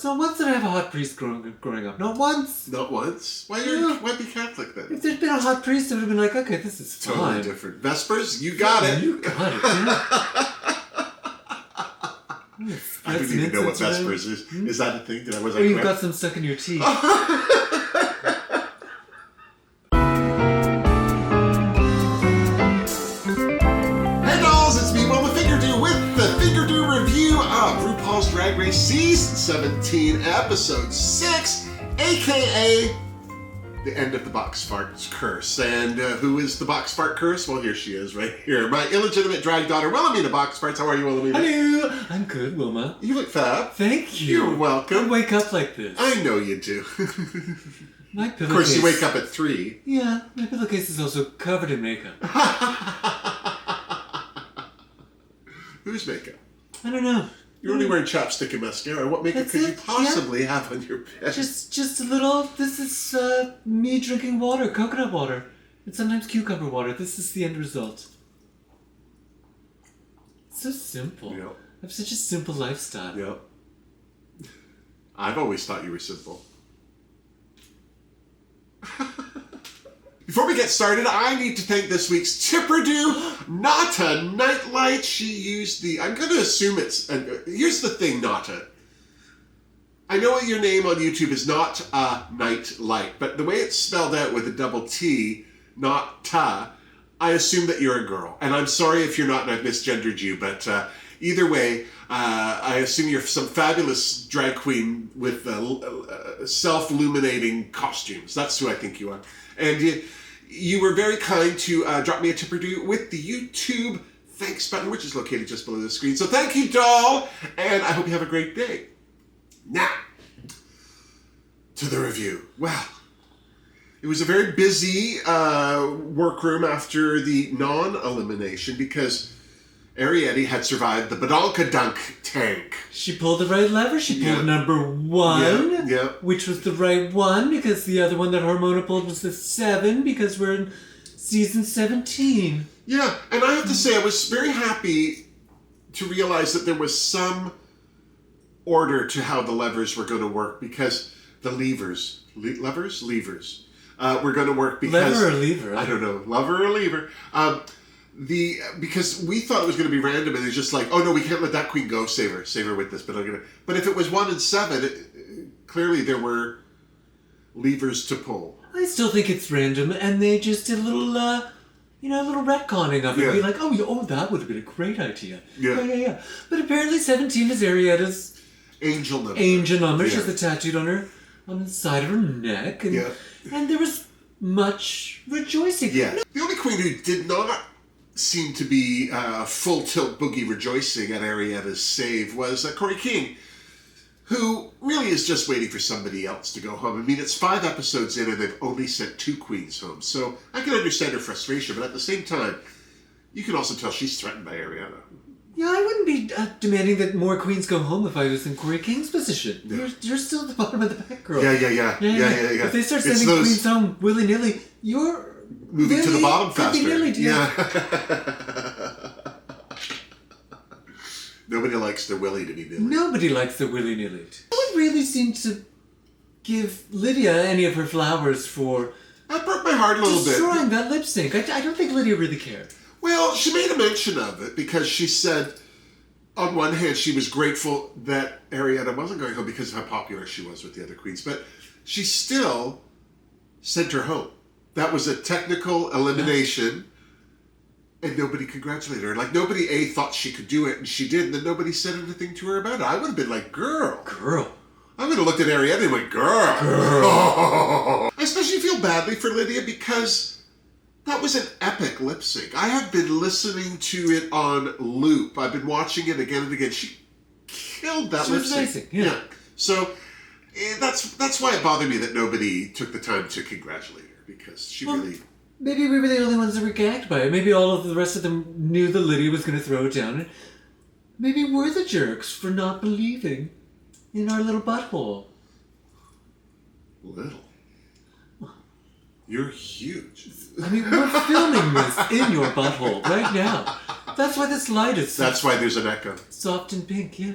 Not once did I have a hot priest growing up. Not once. Not once? Why be Catholic then? If there'd been a hot priest, I would have been like, okay, this is fine. Totally different. Vespers? You got it. You got it, yeah. I don't even know what Vespers is. Is that a thing? Was I you've correct? got some stuck in your teeth. Hey dolls, it's me, Wilma Fingerdoo, with the Fingerdoo review of RuPaul's Drag Race Season 17, Episode 6, aka the end of the box fart curse. And who is the box fart curse? Well, here she is, right here. My illegitimate drag daughter, Wilhelmina Box Farts. How are you, Wilhelmina? Hello! I'm good, Wilma. You look fab. Thank you. You're welcome. I wake up like this. I know you do. My pillowcase. Of course, you wake up at 3. Yeah, my pillowcase is also covered in makeup. Whose makeup? I don't know. You're only wearing chapstick and mascara. What makeup could you possibly have on your bed? Just a little. This is me drinking water, coconut water, and sometimes cucumber water. This is the end result. It's so simple. Yep. I have such a simple lifestyle. Yep. I've always thought you were simple. Before we get started, I need to thank this week's Tipperdoo, Nata Nightlight. She used the, I'm going to assume it's, here's the thing, Nata. I know your name on YouTube is not Nightlight, but the way it's spelled out with a double T, not ta, I assume that you're a girl. And I'm sorry if you're not and I've misgendered you, but either way, I assume you're some fabulous drag queen with self-illuminating costumes. That's who I think you are. And you were very kind to drop me a Tipperdoo with the YouTube thanks button, which is located just below the screen. So thank you, doll, and I hope you have a great day. Now, to the review. Well, it was a very busy workroom after the non-elimination because Ariete had survived the Badalka Dunk tank. She pulled the right lever. She pulled number 1, which was the right one because the other one that Hormona pulled was the 7 because we're in Season 17. Yeah, and I have to say I was very happy to realize that there was some order to how the levers were going to work because the levers were going to work because... Lever or lever? I don't know. Lever or lever. Because we thought it was going to be random, and it's just like, oh no, we can't let that queen go. Save her with this. But if it was 1 and 7, clearly there were levers to pull. I still think it's random, and they just did a little, a little retconning of it. Be like, oh, that would have been a great idea. Yeah. But apparently 17 is Arietta's angel number. Yeah. She has the tattooed on the side of her neck, and there was much rejoicing. Yeah. The only queen who did not seem to be full tilt boogie rejoicing at Arietta's save was Corey King, who really is just waiting for somebody else to go home. I mean, it's 5 episodes in and they've only sent 2 queens home, so I can understand her frustration, but at the same time, you can also tell she's threatened by Arietta. Yeah, I wouldn't be demanding that more queens go home if I was in Corey King's position. Yeah. You're still at the bottom of the pack, girl. Yeah. If they start sending queens home willy-nilly, you're... moving to the bottom faster. Yeah. Nobody likes their willy to be nilly. Nobody likes their willy-nilly. No one really seemed to give Lydia any of her flowers for... That broke my heart a little bit. Destroying that lip sync. I don't think Lydia really cared. Well, she made a mention of it because she said, on one hand, she was grateful that Arietta wasn't going home because of how popular she was with the other queens, but she still sent her home. That was a technical elimination, and nobody congratulated her. Like, nobody, thought she could do it, and she did, and then nobody said anything to her about it. I would have been like, girl. I would have looked at Arietta and went, girl. I especially feel badly for Lydia because that was an epic lip sync. I have been listening to it on loop. I've been watching it again and again. She killed that lip sync. Amazing. Yeah. So that's why it bothered me that nobody took the time to congratulate her. Because she really... Maybe we were the only ones that were gagged by it. Maybe all of the rest of them knew that Lydia was going to throw it down. And maybe we're the jerks for not believing in our little butthole. Little? You're huge. I mean, we're filming this in your butthole right now. That's why this light is That's why there's an echo. Soft and pink, yeah.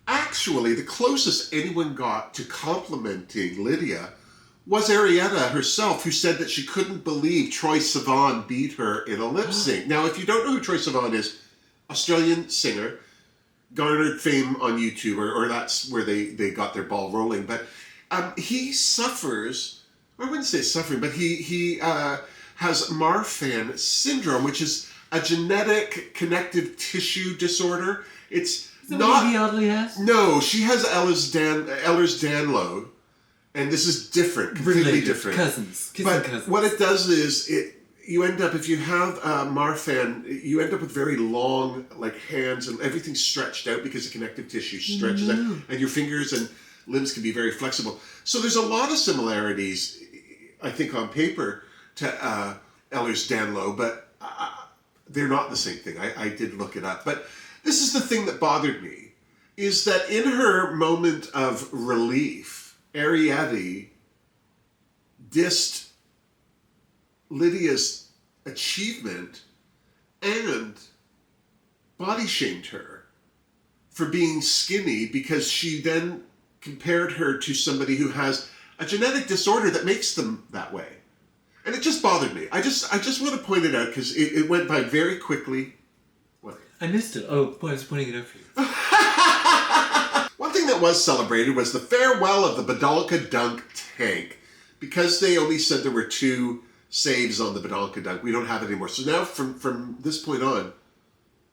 Actually, the closest anyone got to complimenting Lydia was Arietta herself, who said that she couldn't believe Troye Sivan beat her in a lip sync. Now, if you don't know who Troye Sivan is, Australian singer, garnered fame on YouTube, or that's where they got their ball rolling. But he suffers, I wouldn't say suffering, but he has Marfan syndrome, which is a genetic connective tissue disorder. It's not... What oddly has? No, she has Ehlers-Danlos, and this is different, completely Related, different. Cousins. But Cousins. what it does is you end up, if you have Marfan, you end up with very long hands, and everything's stretched out because the connective tissue stretches out, and your fingers and limbs can be very flexible. So there's a lot of similarities, I think, on paper to Ehlers-Danlos, but they're not the same thing. I did look it up. But this is the thing that bothered me, is that in her moment of relief, Ariette dissed Lydia's achievement and body shamed her for being skinny, because she then compared her to somebody who has a genetic disorder that makes them that way. And it just bothered me. I just want to point it out because it went by very quickly. What? I missed it. Oh, boy, I was pointing it out for you. One thing that was celebrated was the farewell of the Badalka Dunk tank. Because they only said there were 2 saves on the Badalka Dunk, we don't have it anymore. So now, from this point on,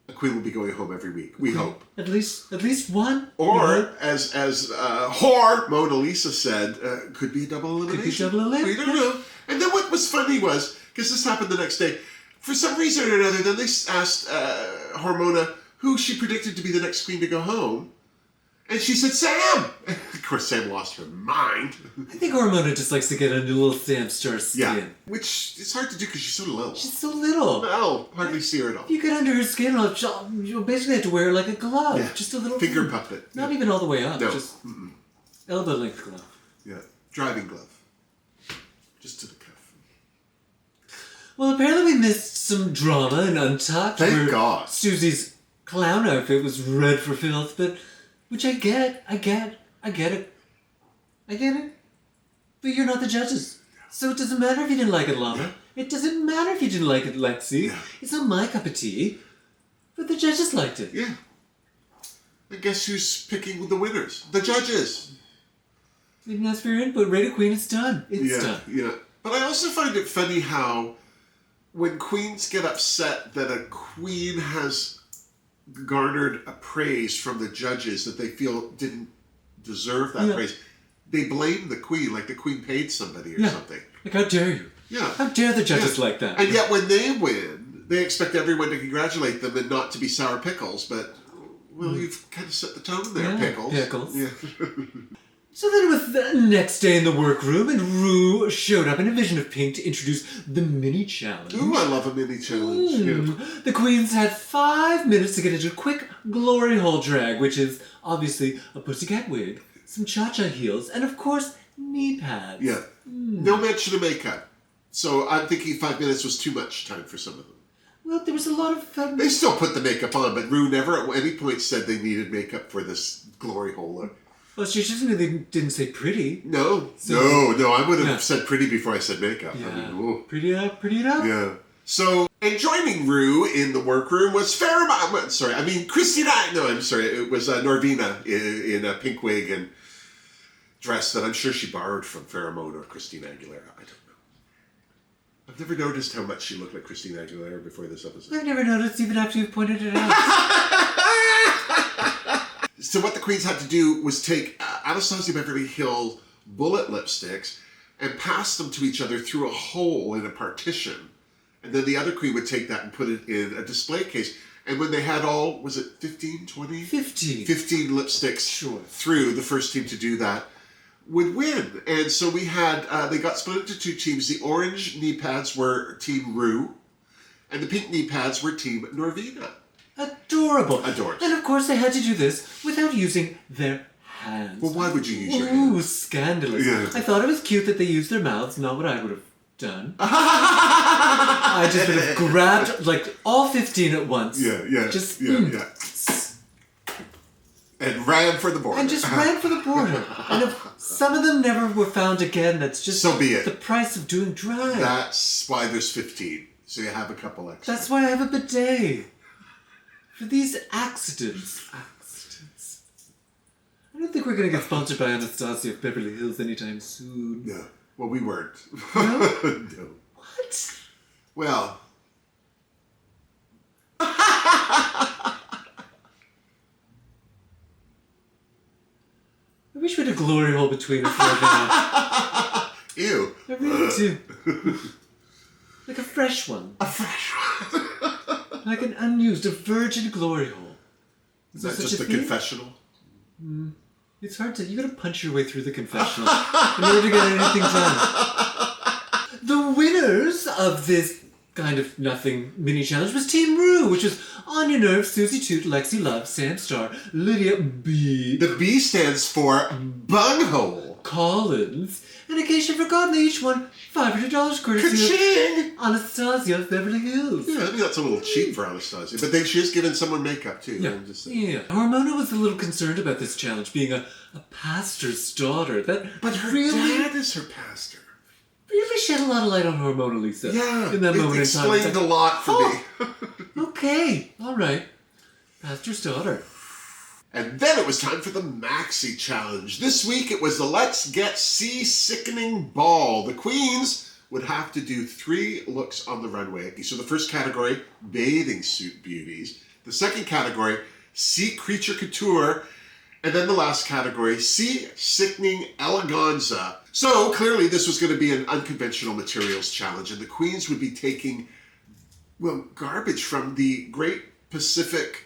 a queen will be going home every week. We hope. At least one. Or, as whore Mona Lisa said, could be a double elimination. Could be double elimination. We don't know. And then what was funny was, because this happened the next day, for some reason or another, then they asked Hormona who she predicted to be the next queen to go home. And she said, Sam! Of course, Sam lost her mind. I think Hormona just likes to get under little Sam Star's skin. Yeah, which is hard to do because she's so little. She's so little. No, hardly see her at all. If you get under her skin, you'll basically have to wear her like a glove. Yeah. Just a little... Finger puppet. Not even all the way up. No. Just elbow-length glove. Yeah, driving glove. Just to the cuff. Well, apparently we missed some drama in Untucked. Thank God. Susie's clown outfit was red for filth, but... Which I get it. But you're not the judges. So it doesn't matter if you didn't like it, Lana. Yeah. It doesn't matter if you didn't like it, Lexi. Yeah. It's not my cup of tea. But the judges liked it. Yeah. And guess who's picking the winners? The judges. You didn't ask for your input. Rated Queen, it's done. It's done. Yeah. But I also find it funny how when queens get upset that a queen has garnered a praise from the judges that they feel didn't deserve that praise, they blame the queen, like the queen paid somebody or something. Like, how dare you? Yeah. How dare the judges like that? And yet when they win, they expect everyone to congratulate them and not to be sour pickles, but, well, you've kind of set the tone there, Pickles. Pickles. Yeah. So then it was the next day in the workroom, and Rue showed up in a vision of pink to introduce the mini challenge. Ooh, I love a mini challenge. Yeah. The queens had 5 minutes to get into a quick glory hole drag, which is obviously a pussycat wig, some cha-cha heels, and of course, knee pads. Yeah. No mention of makeup. So I'm thinking 5 minutes was too much time for some of them. Well, there was a lot of fun. They still put the makeup on, but Rue never at any point said they needed makeup for this glory hole look. Well, she certainly didn't say pretty. No. So, no. I would have said pretty before I said makeup. Yeah. I mean, ooh. Pretty it up. Yeah. So, and joining Rue in the workroom was Christina. No, I'm sorry. It was Norvina in a pink wig and dress that I'm sure she borrowed from Pheromone or Christina Aguilera. I don't know. I've never noticed how much she looked like Christina Aguilera before this episode. I've never noticed even after you've pointed it out. So what the queens had to do was take Anastasia Beverly Hills bullet lipsticks and pass them to each other through a hole in a partition. And then the other queen would take that and put it in a display case. And when they had all, was it 15, 20? 15. 15 lipsticks through, the first team to do that would win. And so we had, they got split into 2 teams. The orange knee pads were Team Rue, and the pink knee pads were Team Norvina. Adorable. Adorable. And of course they had to do this without using their hands. Well, why would you use your hands? Ooh, scandalous. Yeah. I thought it was cute that they used their mouths, not what I would have done. I just would have grabbed, like, all 15 at once. Yeah. Just, yeah. And ran for the border. And just ran for the border. And if some of them never were found again, that's just so be it. The price of doing drag. That's why there's 15. So you have a couple extra. That's why I have a bidet. For these accidents. I don't think we're going to get sponsored by Anastasia of Beverly Hills anytime soon. No. Well, we weren't. No? No. What? Well. I wish we had a glory hole between us right now. Ew. I really do. Like a fresh one. A fresh one. Like an unused, a virgin glory hole. Is that just a confessional? It's hard to... You gotta punch your way through the confessional in order to get anything done. The winners of this kind of nothing mini challenge was Team Ru, which was Anya Nerve, Susie Toot, Lexi Love, Sam Star, Lydia B. The B stands for bunghole. Collins, and Acacia Forgotten. They each won $500 courtesy Ka-ching! of Anastasia of Beverly Hills. Yeah, I think that's a little cheap for Anastasia. But then she is giving someone makeup too. Yeah. I'm just saying. Yeah. Hormona was a little concerned about this challenge being a pastor's daughter. But her really, dad is her pastor. really shed a lot of light on Hormona, Lisa. Yeah, in that moment in time. explained a lot for me. Okay, all right. Pastor's daughter. And then it was time for the Maxi Challenge. This week it was the Let's Get Sickening Ball. The queens would have to do 3 looks on the runway. So the first category, bathing suit beauties. The second category, sea creature couture. And then the last category, sickening eleganza. So clearly this was going to be an unconventional materials challenge. And the queens would be taking, well, garbage from the Great Pacific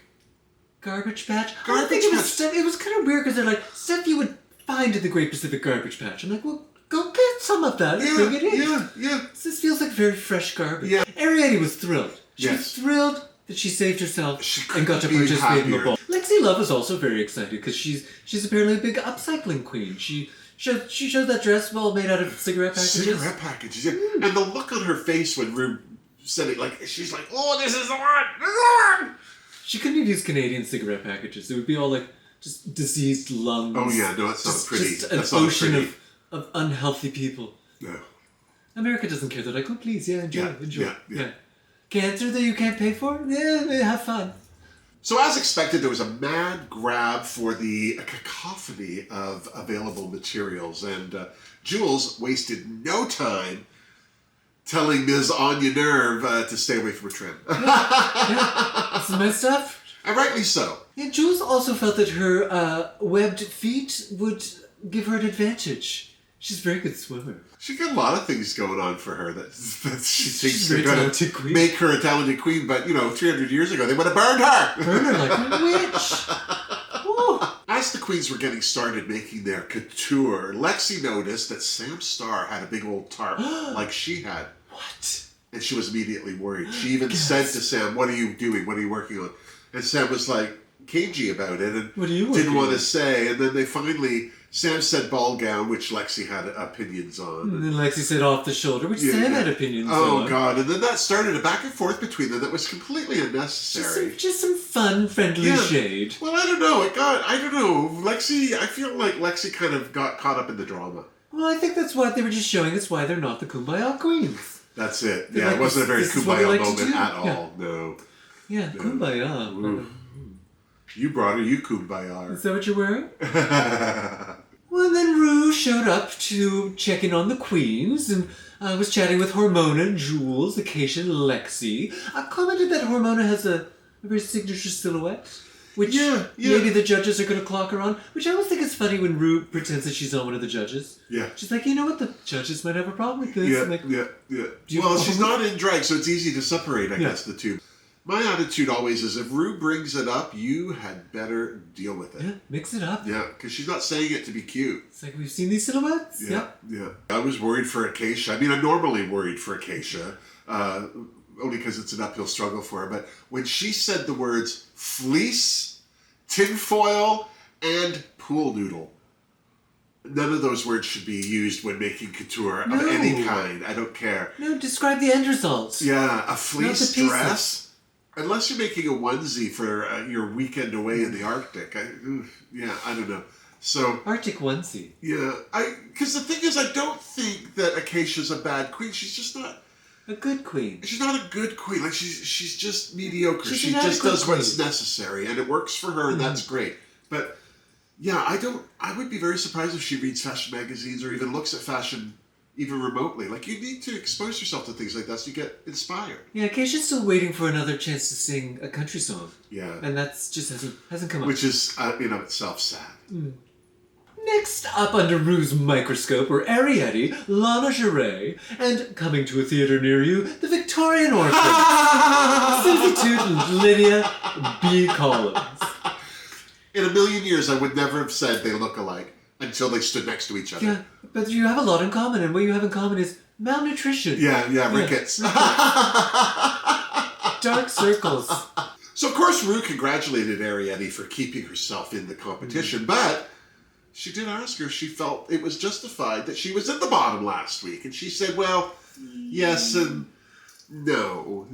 Garbage Patch? Garbage I think it was Patch. stuff, it was kind of weird because they're like, stuff you would find in the Great Pacific Garbage Patch. I'm like, well, go get some of that and bring it in. Yeah. This feels like very fresh garbage. Yeah. Ariadne was thrilled. She was Yes. thrilled that she saved herself She and got to couldn't be participate in the happier. ball. Lexi Love was also very excited because she's apparently a big upcycling queen. She showed that dress well made out of cigarette packages. Cigarette packages, yeah. And the look on her face when Rue said it, like, she's like, oh, this is the one! This is the one! She couldn't have used Canadian cigarette packages. It would be all like just diseased lungs. Oh, yeah, no, that's not pretty. Just an That's not ocean pretty. of unhealthy people. No. America doesn't care. They're like, oh, please, yeah, enjoy. Yeah. Cancer that you can't pay for? Yeah, have fun. So as expected, there was a mad grab for the cacophony of available materials, and Jules wasted no time telling Ms. Anya Nerve to stay away from her trim. That's my stuff. And rightly so. Yeah, Jules also felt that her webbed feet would give her an advantage. She's a very good swimmer. She got a lot of things going on for her that she thinks She's are a going talented to queen. make her a talented queen, but 300 years ago they would have burned her. Burn her like a witch. Ooh. As the queens were getting started making their couture, Lexi noticed that Sam Star had a big old tarp like she had. What? And she was immediately worried. She even said to Sam, what are you doing? What are you working on? And Sam was like cagey about it and What are you didn't working want to on? say. And then Sam said ball gown, which Lexi had opinions on. And then Lexi said off the shoulder, which Yeah, Sam yeah. had opinions Oh, on. God. And then that started a back and forth between them that was completely unnecessary. Just some fun, friendly Yeah. shade. Well, I don't know. I don't know. Lexi, I feel like Lexi kind of got caught up in the drama. Well, I think that's what they were just showing us why they're not the Kumbaya queens. That's it. They're Yeah, like, it wasn't a very this is what we kumbaya like to moment do. at all. Yeah. No. Yeah, Kumbaya. Ooh. You brought her, you kumbaya. Is that what you're wearing? Well, and then Ru showed up to check in on the queens and was chatting with Hormona, Jules, Acacia, and Lexi. I commented that Hormona has a very signature silhouette, which Yeah. maybe the judges are going to clock her on, which I always think is funny when Ru pretends that she's not one of the judges. Yeah. She's like, you know what, the judges might have a problem with this. I'm like, Yeah. you- Well, she's not in drag, so it's easy to separate, I Yeah. guess, the two. My attitude always is if Rue brings it up, you had better deal with it. yeah, mix it up. Yeah, because she's not saying it to be cute. It's like, we've seen these silhouettes. Yeah. I was worried for Acacia. I mean, I'm normally worried for Acacia, only because it's an uphill struggle for her. But when she said the words fleece, tinfoil, and pool noodle, none of those words should be used when making couture of any kind. I don't care. No, describe the end result. Yeah, a fleece the pieces. dress. Unless you're making a onesie for your weekend away in the Arctic. I don't know. So Arctic onesie. Yeah, because the thing is, I don't think that Acacia's a bad queen. She's just not a good queen. She's not a good queen. Like she's just mediocre. She just does what's necessary, and it works for her, and that's great. But yeah, I would be very surprised if she reads fashion magazines or even looks at fashion even remotely. Like, you need to expose yourself to things like that so you get inspired. Yeah, Acacia's still waiting for another chance to sing a country song. Yeah. And that's just hasn't come up. Which is, in of itself, sad. Next up under Rue's microscope were Arietti, Lana Geray, and coming to a theatre near you, the Victorian Orphan, Substitute Lydia B. Collins. In a million years, I would never have said they look alike until they stood next to each other. Yeah, but you have a lot in common, and what you have in common is malnutrition. Yeah, rickets. Dark circles. So, of course, Rue congratulated Arietti for keeping herself in the competition, but she did ask her if she felt it was justified that she was at the bottom last week. And she said, well, yes and no.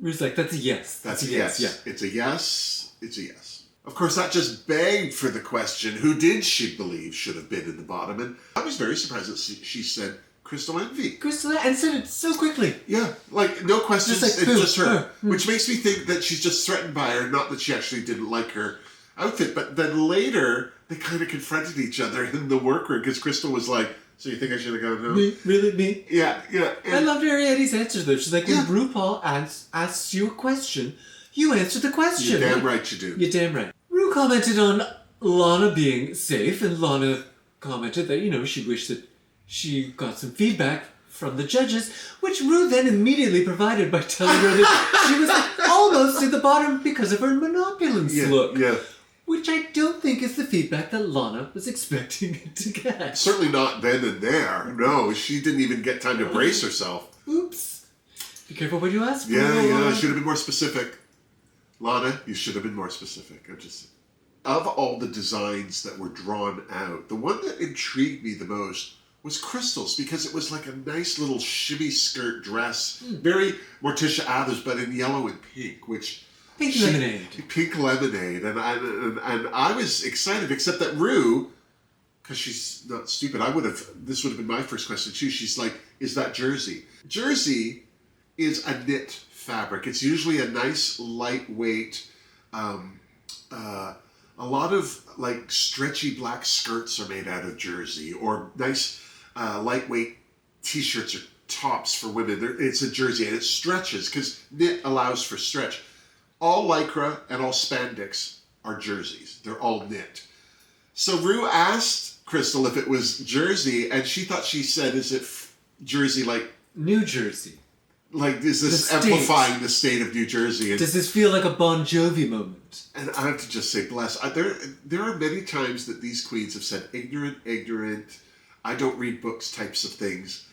Rue's like, that's a yes. That's a yes. Yeah. It's a yes. It's a yes. Of course, that just begged for the question, who did she believe should have been in the bottom? And I was very surprised that she said Crystal Envy. Crystal, and said it so quickly. Yeah, like, no questions, just it's just her. Which makes me think that she's just threatened by her, not that she actually didn't like her outfit. But then later, they kind of confronted each other in the workroom, because Crystal was like, so you think I should have gone home? Me? Really? Me? Yeah. And I loved Arietti's answer, though. She's like, when RuPaul asks you a question, you answer the question. You're damn right you do. You're damn right. Ru commented on Lana being safe, and Lana commented that, she wished that she got some feedback from the judges, which Ru then immediately provided by telling her that she was almost at the bottom because of her monopulence look. Yeah. Which I don't think is the feedback that Lana was expecting to get. Certainly not then and there. No, she didn't even get time to brace herself. Oops. Be careful what you ask for. Yeah, should have been more specific. Lana, you should have been more specific. Of all the designs that were drawn out, the one that intrigued me the most was Crystal's, because it was like a nice little shimmy skirt dress, very Morticia Athers, but in yellow and pink, which Pink lemonade. Pink lemonade, and I was excited, except that Rue, because she's not stupid, this would have been my first question too. She's like, is that jersey? Jersey is a knit fabric. It's usually a nice lightweight. A lot of like stretchy black skirts are made out of jersey, or nice lightweight t-shirts or tops for women. It's a jersey, and it stretches because knit allows for stretch. All lycra and all spandex are jerseys. They're all knit. So Rue asked Crystal if it was jersey, and she thought she said, is it jersey like New Jersey? Like, is this amplifying the state of New Jersey? Does this feel like a Bon Jovi moment? And I have to just say, bless. There are many times that these queens have said, ignorant, I don't read books types of things.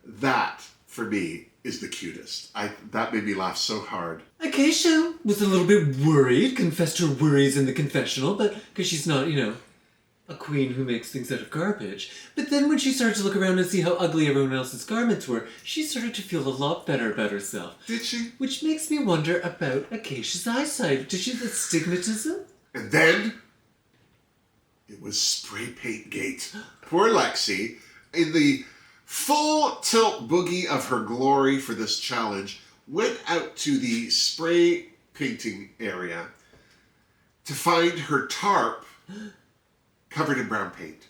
That, for me, is the cutest. That made me laugh so hard. Acacia was a little bit worried, confessed her worries in the confessional, but because she's not, a queen who makes things out of garbage. But then when she started to look around and see how ugly everyone else's garments were, she started to feel a lot better about herself. Did she? Which makes me wonder about Acacia's eyesight. Did she have astigmatism? And then it was spray paint gate. Poor Lexi, in the full tilt boogie of her glory for this challenge, went out to the spray painting area to find her tarp covered in brown paint.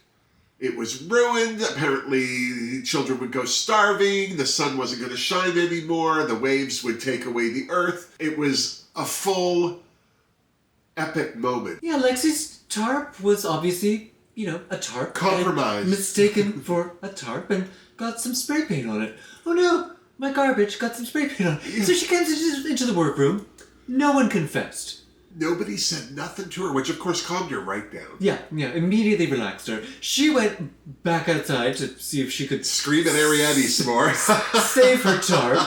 It was ruined. Apparently, children would go starving. The sun wasn't going to shine anymore. The waves would take away the earth. It was a full epic moment. Yeah, Lexi's tarp was obviously, a tarp. Compromised. Mistaken for a tarp and got some spray paint on it. Oh no, my garbage got some spray paint on it. Yeah. So she comes into the workroom. No one confessed. Nobody said nothing to her, which of course calmed her right down. Yeah, immediately relaxed her. She went back outside to see if she could scream at Arietti some more. Save her tarp.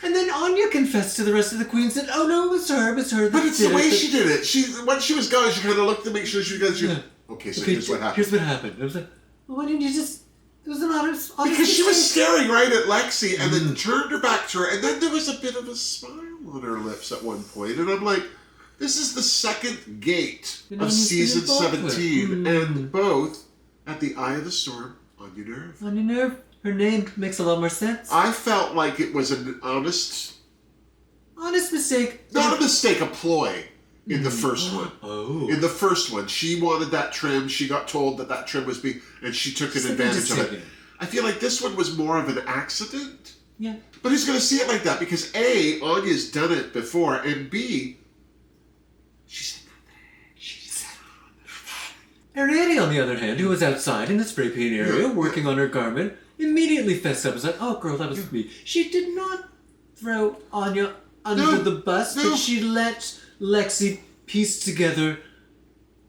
And then Anya confessed to the rest of the queens that, oh no, it was her. But it's the way she did it. Once she was gone, she kind of looked to make sure she was gone. Okay, here's what happened. Here's what happened. I was like, well, why didn't you just... It was an honest because she was staring right at Lexi and then turned her back to her, and then there was a bit of a smile on her lips at one point, and I'm like, this is the second gate You know, of he's season been involved 17, with. and both at the eye of the storm on your nerve. On your nerve. Her name makes a lot more sense. I felt like it was an honest mistake. not a mistake, a ploy in the first one. Oh. In the first one, she wanted that trim. She got told that trim was being, and she took an advantage of it. I feel like this one was more of an accident. Yeah. But who's going to see it like that? Because A, Anya's done it before, and B, she's Ariadne, on the other hand, who was outside in the spray paint area working on her garment, immediately fessed up. Was like, "Oh, girl, that was me." She did not throw Anya under the bus, but she let Lexi piece together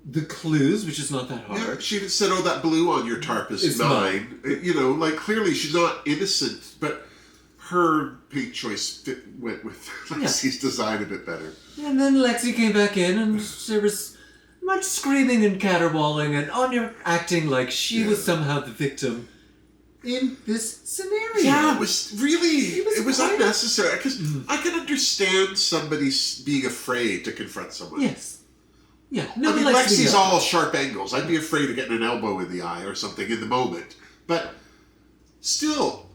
the clues, which is not that hard. Yeah, she said, "Oh, that blue on your tarp is mine." You know, like clearly she's not innocent, but her paint choice went with Lexi's design a bit better. And then Lexi came back in, and there was much screaming and caterwauling, and Anya acting like she was somehow the victim in this scenario. Yeah, it was really, it was quite unnecessary, because I can understand somebody being afraid to confront someone. Yes. Yeah. I mean, Lexi's all sharp angles. I'd be afraid of getting an elbow in the eye or something in the moment. But still,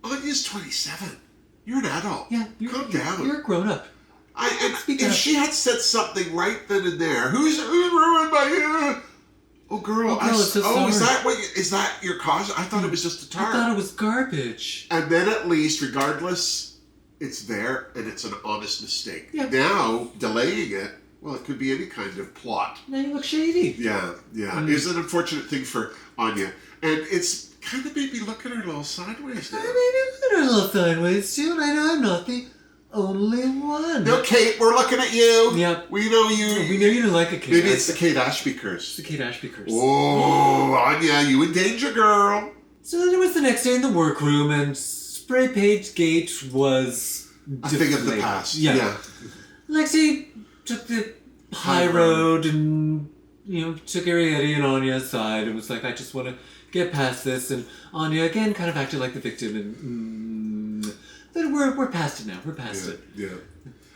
Anya's 27. You're an adult. Yeah. Calm down. You're a grown-up. If she had said something right then and there, who's ruined by you? Oh, girl. Is that your cause? I thought it was just a tarp. I thought it was garbage. And then at least, regardless, it's there and it's an honest mistake. Yeah. Now, delaying it, well, it could be any kind of plot. Now you look shady. Yeah. It's an unfortunate thing for Anya. And it's kind of made me look at her a little sideways now. I made her a little sideways too, and I know I'm not the only one. No, Kate, we're looking at you. Yep. We know you. We know you don't like a Kate. Maybe it's the Kate Ashby curse. It's the Kate Ashby curse. Oh, Anya, you in danger, girl. So then it was the next day in the workroom, and spray paint gate was a thing of the past. Yeah. Lexi took the high road and, took Ariadne and Anya aside and was like, I just want to get past this. And Anya, again, kind of acted like the victim. And but we're past it now. We're past it. Yeah.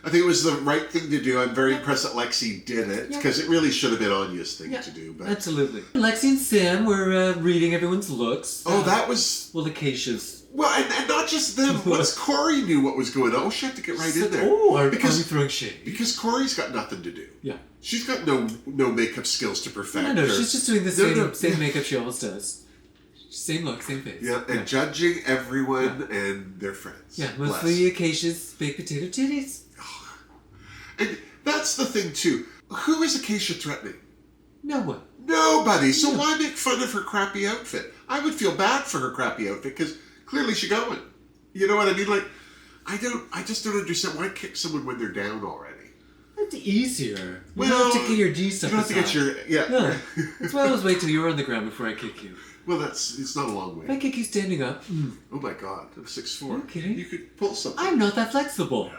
I think it was the right thing to do. I'm very impressed that Lexi did it, because it really should have been Anya's thing to do. But absolutely. Lexi and Sam were reading everyone's looks. Oh, that was... Well, Acacia's. Well, and not just them. Once Corey knew what was going on, oh, she had to get right in there. Oh, are we throwing shade? Because Corey's got nothing to do. Yeah. She's got no makeup skills to perfect. No, she's just doing the same makeup she always does. Same look, same face. Yeah, and judging everyone and their friends. Yeah, mostly Acacia's baked potato titties. And that's the thing, too. Who is Acacia threatening? No one. Nobody. So why make fun of her crappy outfit? I would feel bad for her crappy outfit, because clearly she's going. You know what I mean? Like, I just don't understand. Why kick someone when they're down already? It's easier. Well, you don't have to get your D stuff. You don't have to get your... Yeah. No. That's why I always wait till you're on the ground before I kick you. Well, it's not a long way. If I kick you standing up... Oh my God, I'm 6'4". Are you kidding? You could pull something. I'm not that flexible.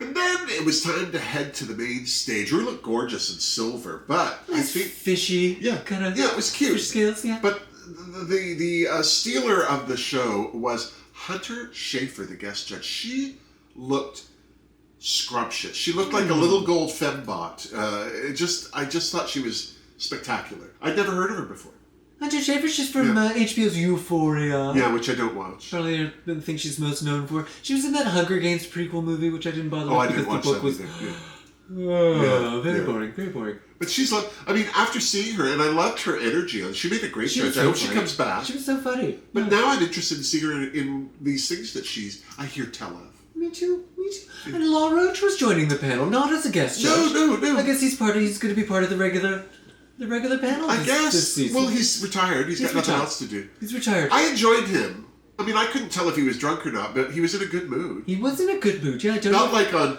And then it was time to head to the main stage. Her looked gorgeous in silver, but I think... fishy. Yeah, kind of. Yeah, it was cute. Fish scales, yeah. But the stealer of the show was Hunter Schafer, the guest judge. She looked scrumptious. She looked like a little gold fembot. I just thought she was spectacular. I'd never heard of her before. Hunter Schafer, she's from HBO's Euphoria. Yeah, which I don't watch. Probably the thing she's most known for. She was in that Hunger Games prequel movie, which I didn't bother with because the book was... Very boring, very boring. But she's like, I mean, after seeing her, and I loved her energy, she made a great judge. I hope she comes back. She was so funny. But now I'm interested in seeing her in these things that I hear tell of. Me too. And Law Roach was joining the panel, not as a guest judge. No. I guess he's going to be part of the regular panel. I guess. This season. Well, he's retired. He's got nothing else to do. He's retired. I enjoyed him. I mean, I couldn't tell if he was drunk or not, but he was in a good mood. He was in a good mood. Yeah, I don't not like on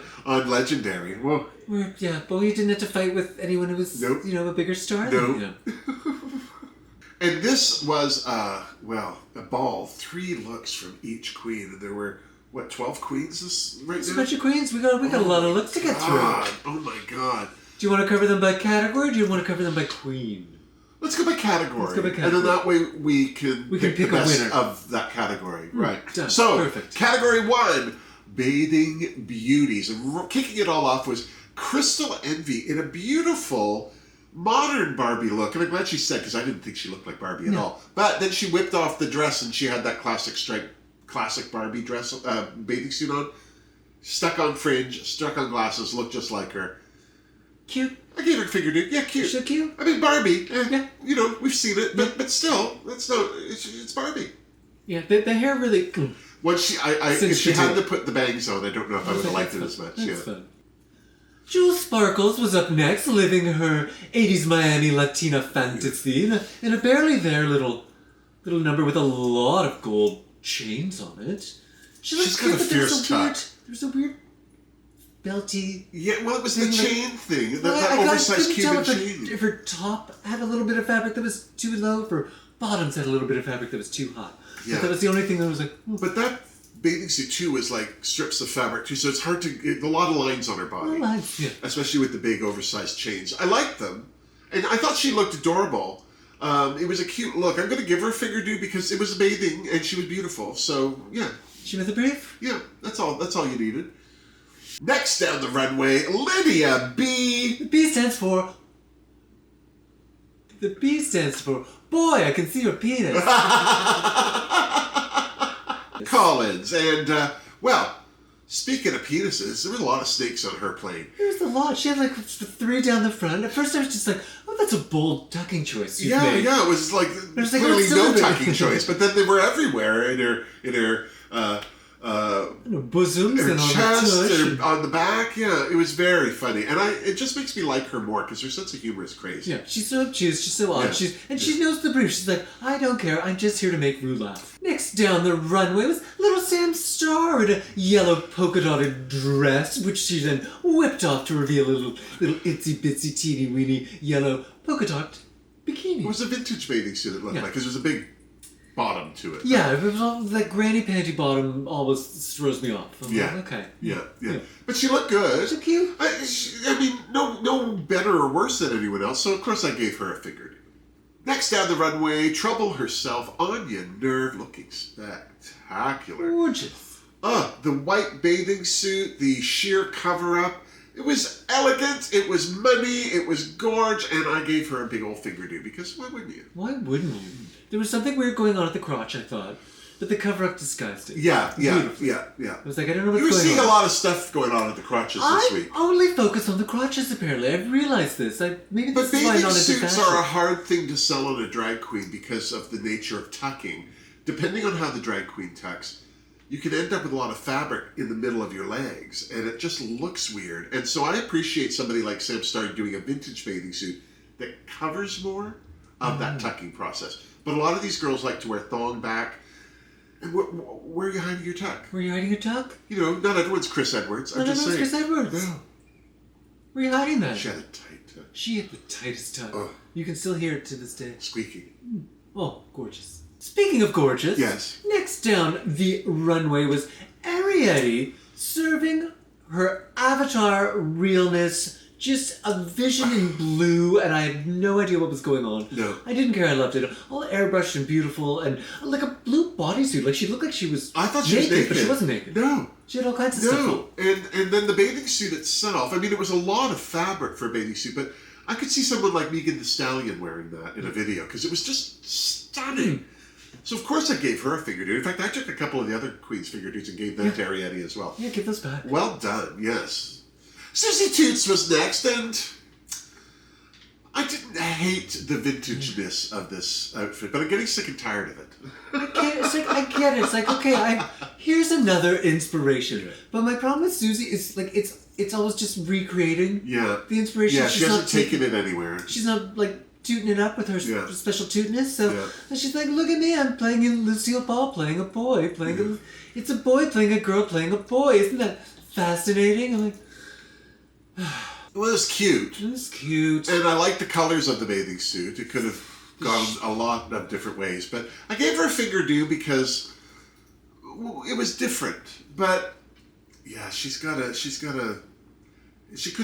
Legendary. Well, but he didn't have to fight with anyone who was a bigger star. No. And this was a ball. 3 looks from each queen, and there were 12 queens right now? A bunch of queens. We got a lot of looks to get through. Oh my God. Do you want to cover them by category, or do you want to cover them by queen? Let's go by category. And then that way we can pick the best a winner of that category. Right. Done. So, perfect. Category 1, bathing beauties. And kicking it all off was Crystal Envy in a beautiful modern Barbie look. And I'm glad she said, because I didn't think she looked like Barbie at all. But then she whipped off the dress and she had that classic Barbie dress, bathing suit on. Stuck on fringe, stuck on glasses, looked just like her. Cute. I gave her a Fingerdoo. Yeah, cute. So cute. I mean, Barbie. Yeah. You know, we've seen it, but still, it's Barbie. Yeah, the hair really. Once if she had to put the bangs on, I don't know if I would have liked it as much. That's fun. Jewel Sparkles was up next, living her 80s Miami Latina fantasy in a barely there little number with a lot of gold chains on it. She's got a fierce tuck. There's a weird belty. Yeah, well, it was the chain thing. That oversized Cuban chain. If her top had a little bit of fabric that was too low, if her bottoms had a little bit of fabric that was too high. Yeah. But that was the only thing that was like... But that bathing suit, too, was like strips of fabric, too, so it's hard to... A lot of lines on her body. Lines, yeah. Especially with the big, oversized chains. I liked them. And I thought she looked adorable. It was a cute look. I'm going to give her a Fingerdoo because it was bathing and she was beautiful. So, yeah. She was a brief? Yeah, that's all you needed. Next down the runway, Lydia B. The B stands for... Boy, I can see your penis. Collins. And, well, speaking of penises, there were a lot of snakes on her plane. There's a lot. She had like 3 down the front. At first I was just like, oh, that's a bold tucking choice you've made. Yeah, it was like clearly no tucking choice, but then they were everywhere in her bosoms her and chest, on the tush. on the back. Yeah, it was very funny, and it just makes me like her more because her sense of humor is crazy. Yeah, she's so obtuse, she's so odd, she knows the brief. She's like, I don't care, I'm just here to make Rue laugh. Next down the runway was little Sam Star in a yellow polka dotted dress, which she then whipped off to reveal a little itsy bitsy teeny weeny yellow polka dot bikini. It was a vintage bathing suit. It looked like because there was a big bottom to it. Yeah, it was all that granny panty bottom always throws me off. I'm like, okay. Yeah. But she looked good. So cute. I mean, no better or worse than anyone else, so of course I gave her a Fingerdoo. Next down the runway, Trouble herself, Anya Nerve, looking spectacular. Gorgeous. The white bathing suit, the sheer cover-up. It was elegant, it was money, it was gorge, and I gave her a big old Fingerdoo because why wouldn't you? Why wouldn't you? There was something weird going on at the crotch, I thought. But the cover-up disguised it. Yeah. I was like, I don't know what's going on. You were seeing a lot of stuff going on at the crotches this week. I only focus on the crotches, apparently. I've realized this. But bathing suits are a hard thing to sell on a drag queen because of the nature of tucking. Depending on how the drag queen tucks, you can end up with a lot of fabric in the middle of your legs, and it just looks weird. And so I appreciate somebody like Sam Star doing a vintage bathing suit that covers more of that tucking process. But a lot of these girls like to wear thong back. And where are you hiding your tuck? Where are you hiding your tuck? You know, not everyone's Chris Edwards. Not everyone's Chris Edwards. No. Where are you hiding that? She had a tight tuck. She had the tightest tuck. You can still hear it to this day. Squeaking. Oh, gorgeous. Speaking of gorgeous. Yes. Next down the runway was Ariete serving her avatar realness. Just a vision in blue, and I had no idea what was going on. No. I didn't care, I loved it. All airbrushed and beautiful, and like a blue bodysuit. Like, she looked like she was I thought she was naked. But she wasn't naked. No. She had all kinds of stuff. No. And then the bathing suit itself, I mean, it was a lot of fabric for a bathing suit, but I could see someone like Megan Thee Stallion wearing that in a video, because it was just stunning. So, of course, I gave her a Fingerdoo. In fact, I took a couple of the other queens' Fingerdoos and gave them to Ariete as well. Yeah, give those back. Well done, yes. Susie Toots was next, and I didn't hate the vintageness of this outfit, but I'm getting sick and tired of it. I get it. It's like, okay, here's another inspiration. But my problem with Susie is, like, it's always just recreating the inspiration. Yeah, she hasn't taken it anywhere. She's not, like, tooting it up with her special tootness. So and she's like, look at me, I'm playing in Lucille Ball, playing a boy, it's a boy playing a girl playing a boy. Isn't that fascinating? I'm like... Well, it was cute. It was cute. And I liked the colors of the bathing suit. It could have gone a lot of different ways. But I gave her a Fingerdoo because it was different. But, yeah, she could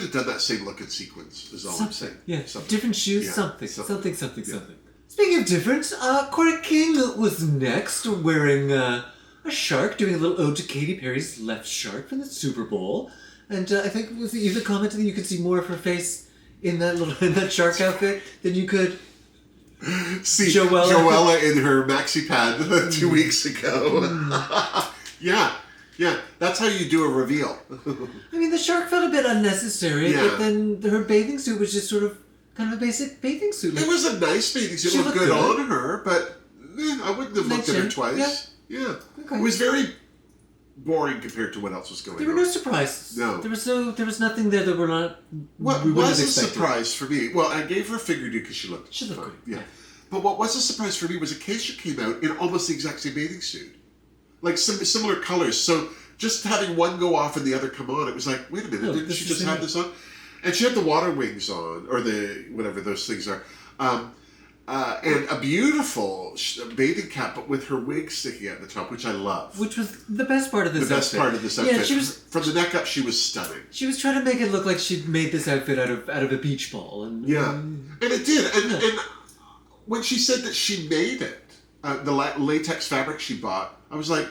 have done that same look in sequins, is all I'm saying. Yeah, different shoes, something. Speaking of different, Cora King was next wearing a a shark doing a little ode to Katy Perry's Left Shark from the Super Bowl. And I think was it you that commented that you could see more of her face in that shark outfit than you could see Joella in her maxi pad 2 weeks ago. Yeah, that's how you do a reveal. I mean, the shark felt a bit unnecessary, but then her bathing suit was just sort of kind of a basic bathing suit. It was a nice bathing suit. It looked good on her, but I wouldn't have looked at her twice. Yeah. Okay. It was very boring compared to what else was going on. There were no surprises. No. There was nothing there that we're not. What was a surprise for me? Well, I gave her a Fingerdoo because she looked good. Yeah. But what was a surprise for me was Acacia came out in almost the exact same bathing suit. Like some similar colors. So just having one go off and the other come on, it was like, wait a minute, didn't she just have this on? And she had the water wings on, or the whatever those things are. And a beautiful bathing cap, but with her wig sticking out the top, which I love. Which was the best part of this outfit. The best part of this outfit. Yeah, she was... From the neck up, she was stunning. She was trying to make it look like she'd made this outfit out of a beach ball. And it did. And when she said that she made it, the latex fabric she bought, I was like,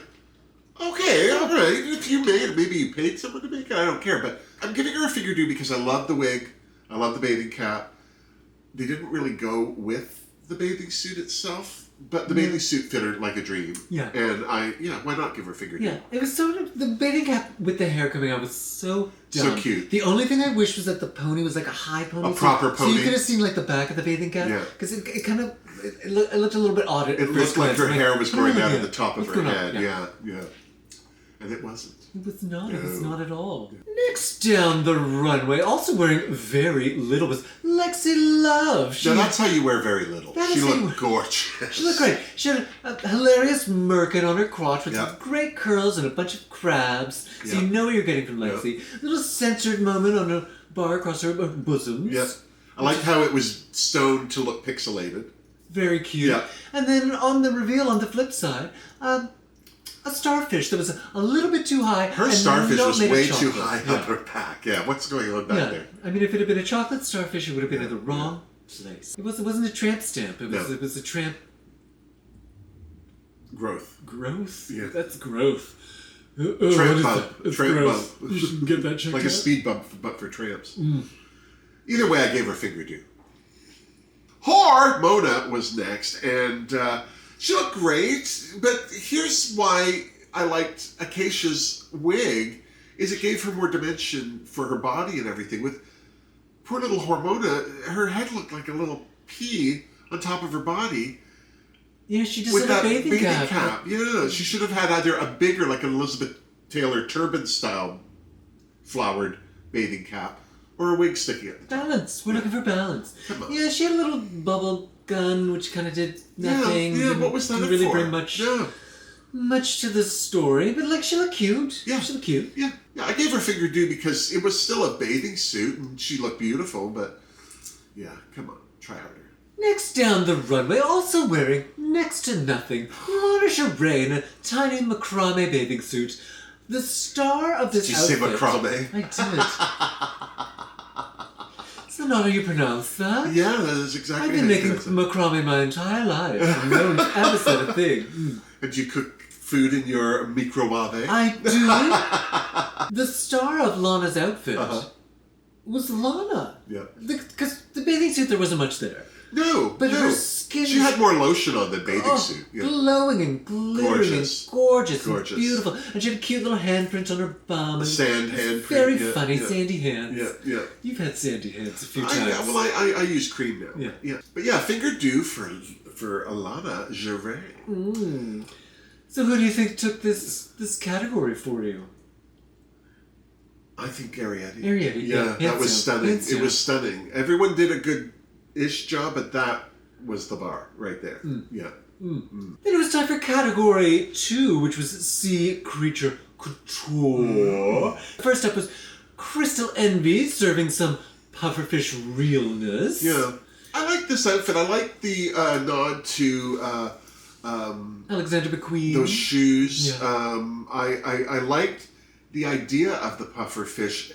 okay, all right. If you made it, maybe you paid someone to make it. I don't care. But I'm giving her a Fingerdoo because I love the wig. I love the bathing cap. They didn't really go with the bathing suit itself, but the bathing suit fit her like a dream. Yeah. And why not give her a Fingerdoo? Yeah. It was the bathing cap with the hair coming out was so dumb. So cute. The only thing I wish was that the pony was like a high pony. A proper pony. So you could have seen like the back of the bathing cap. Yeah. Because it kind of, it looked a little bit odd. It looked like her hair was growing out of the top of her head. Yeah. And it wasn't. It was not. No. It was not at all. Next down the runway, also wearing very little, was Lexi Love. Now that's how you wear very little. She looked gorgeous. She looked great. She had a hilarious merkin on her crotch with some great curls and a bunch of crabs. So you know what you're getting from Lexi. A little censored moment on a bar across her bosoms. Yep. I liked how it was stoned to look pixelated. Very cute. Yeah. And then on the reveal, on the flip side, a starfish that was a little bit too high. Her starfish was way too high up her back. Yeah, what's going on back there? I mean, if it had been a chocolate starfish, it would have been in the wrong place. It wasn't a tramp stamp. It was a tramp... Growth. Growth? Yeah. That's growth. Tramp bump. Tramp bump. You should get that checked like a speed bump, but for tramps. Either way, I gave her Fingerdoo. Mona was next, and... she looked great, but here's why I liked Acacia's wig, is it gave her more dimension for her body and everything. With poor little Hormona, her head looked like a little pea on top of her body. Yeah, she just had a bathing cap. Yeah, she should have had either a bigger, like an Elizabeth Taylor turban-style flowered bathing cap, or a wig sticking at the top. Balance. We're looking for balance. Come on. Yeah, she had a little bubble gun, which kind of did nothing. Yeah, what was that didn't really for? bring much to the story, but like she looked cute. Yeah, she looked cute. Yeah, I gave her Fingerdoo because it was still a bathing suit and she looked beautiful. But yeah, come on, try harder. Next down the runway, also wearing next to nothing, Lana Charay in a tiny macrame bathing suit. The star of this outfit. Did you say macrame? I did. Is that not how you pronounce that? Yeah, that is exactly I've been making macrame my entire life. And no one's ever said a thing. And you cook food in your microwave? I do. The star of Lana's outfit was Lana. Yeah. Because the bathing suit, there wasn't much there. No, but her skin... She had more lotion on than bathing suit. Yeah. Glowing and glittering and gorgeous and beautiful. And she had a cute little handprint on her bum. Sand handprint. Very funny, sandy hands. Yeah. You've had sandy hands a few times. I use cream now. Yeah. But yeah, Fingerdoo for Lana Charay. So who do you think took this category for you? I think Arietti. Yeah, that was stunning. It was stunning. Everyone did a good-ish job, but that was the bar right there. Yeah. Then it was time for category 2, which was Sea Creature Couture. First up was Crystal Envy serving some pufferfish realness. Yeah. I like this outfit. I like the nod to Alexander McQueen. Those shoes. Yeah. I liked the idea of the pufferfish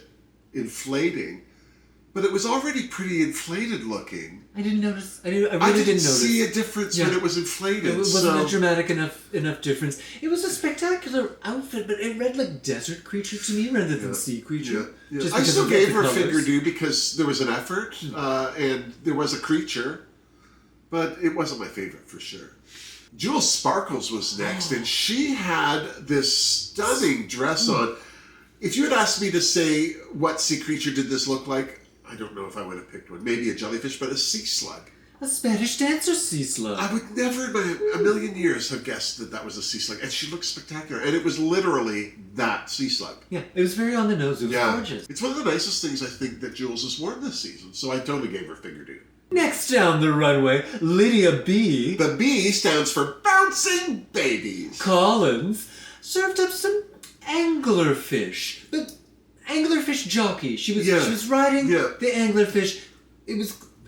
inflating, but it was already pretty inflated looking. I didn't notice. I really didn't notice. See a difference when it was inflated. It wasn't a dramatic enough difference. It was a spectacular outfit, but it read like desert creature to me rather than sea creature. Yeah. I still gave her a Fingerdoo because there was an effort and there was a creature, but it wasn't my favorite for sure. Jewel Sparkles was next, and she had this stunning dress on. If you had asked me to say what sea creature did this look like, I don't know if I would have picked one. Maybe a jellyfish, but a sea slug. A Spanish dancer sea slug. I would never in a million years have guessed that was a sea slug. And she looked spectacular. And it was literally that sea slug. Yeah, it was very on the nose. It was gorgeous. It's one of the nicest things I think that Jules has worn this season. So I totally gave her Fingerdoo. Next down the runway, Lydia B. The B stands for Bouncing Babies. Collins served up some anglerfish. The anglerfish jockey. She was riding the anglerfish.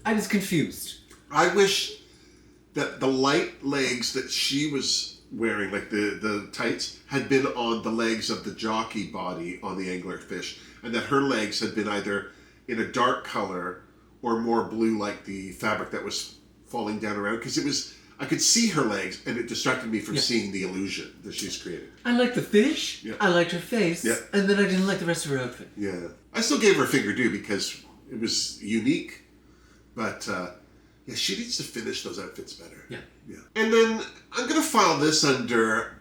I was confused. I wish that the light legs that she was wearing, like the tights, had been on the legs of the jockey body on the anglerfish, and that her legs had been either in a dark color or more blue, like the fabric that was falling down around, because I could see her legs, and it distracted me from seeing the illusion that she's created. I liked the fish, I liked her face, and then I didn't like the rest of her outfit. Yeah. I still gave her a Fingerdoo because it was unique, but she needs to finish those outfits better. Yeah. And then I'm going to file this under,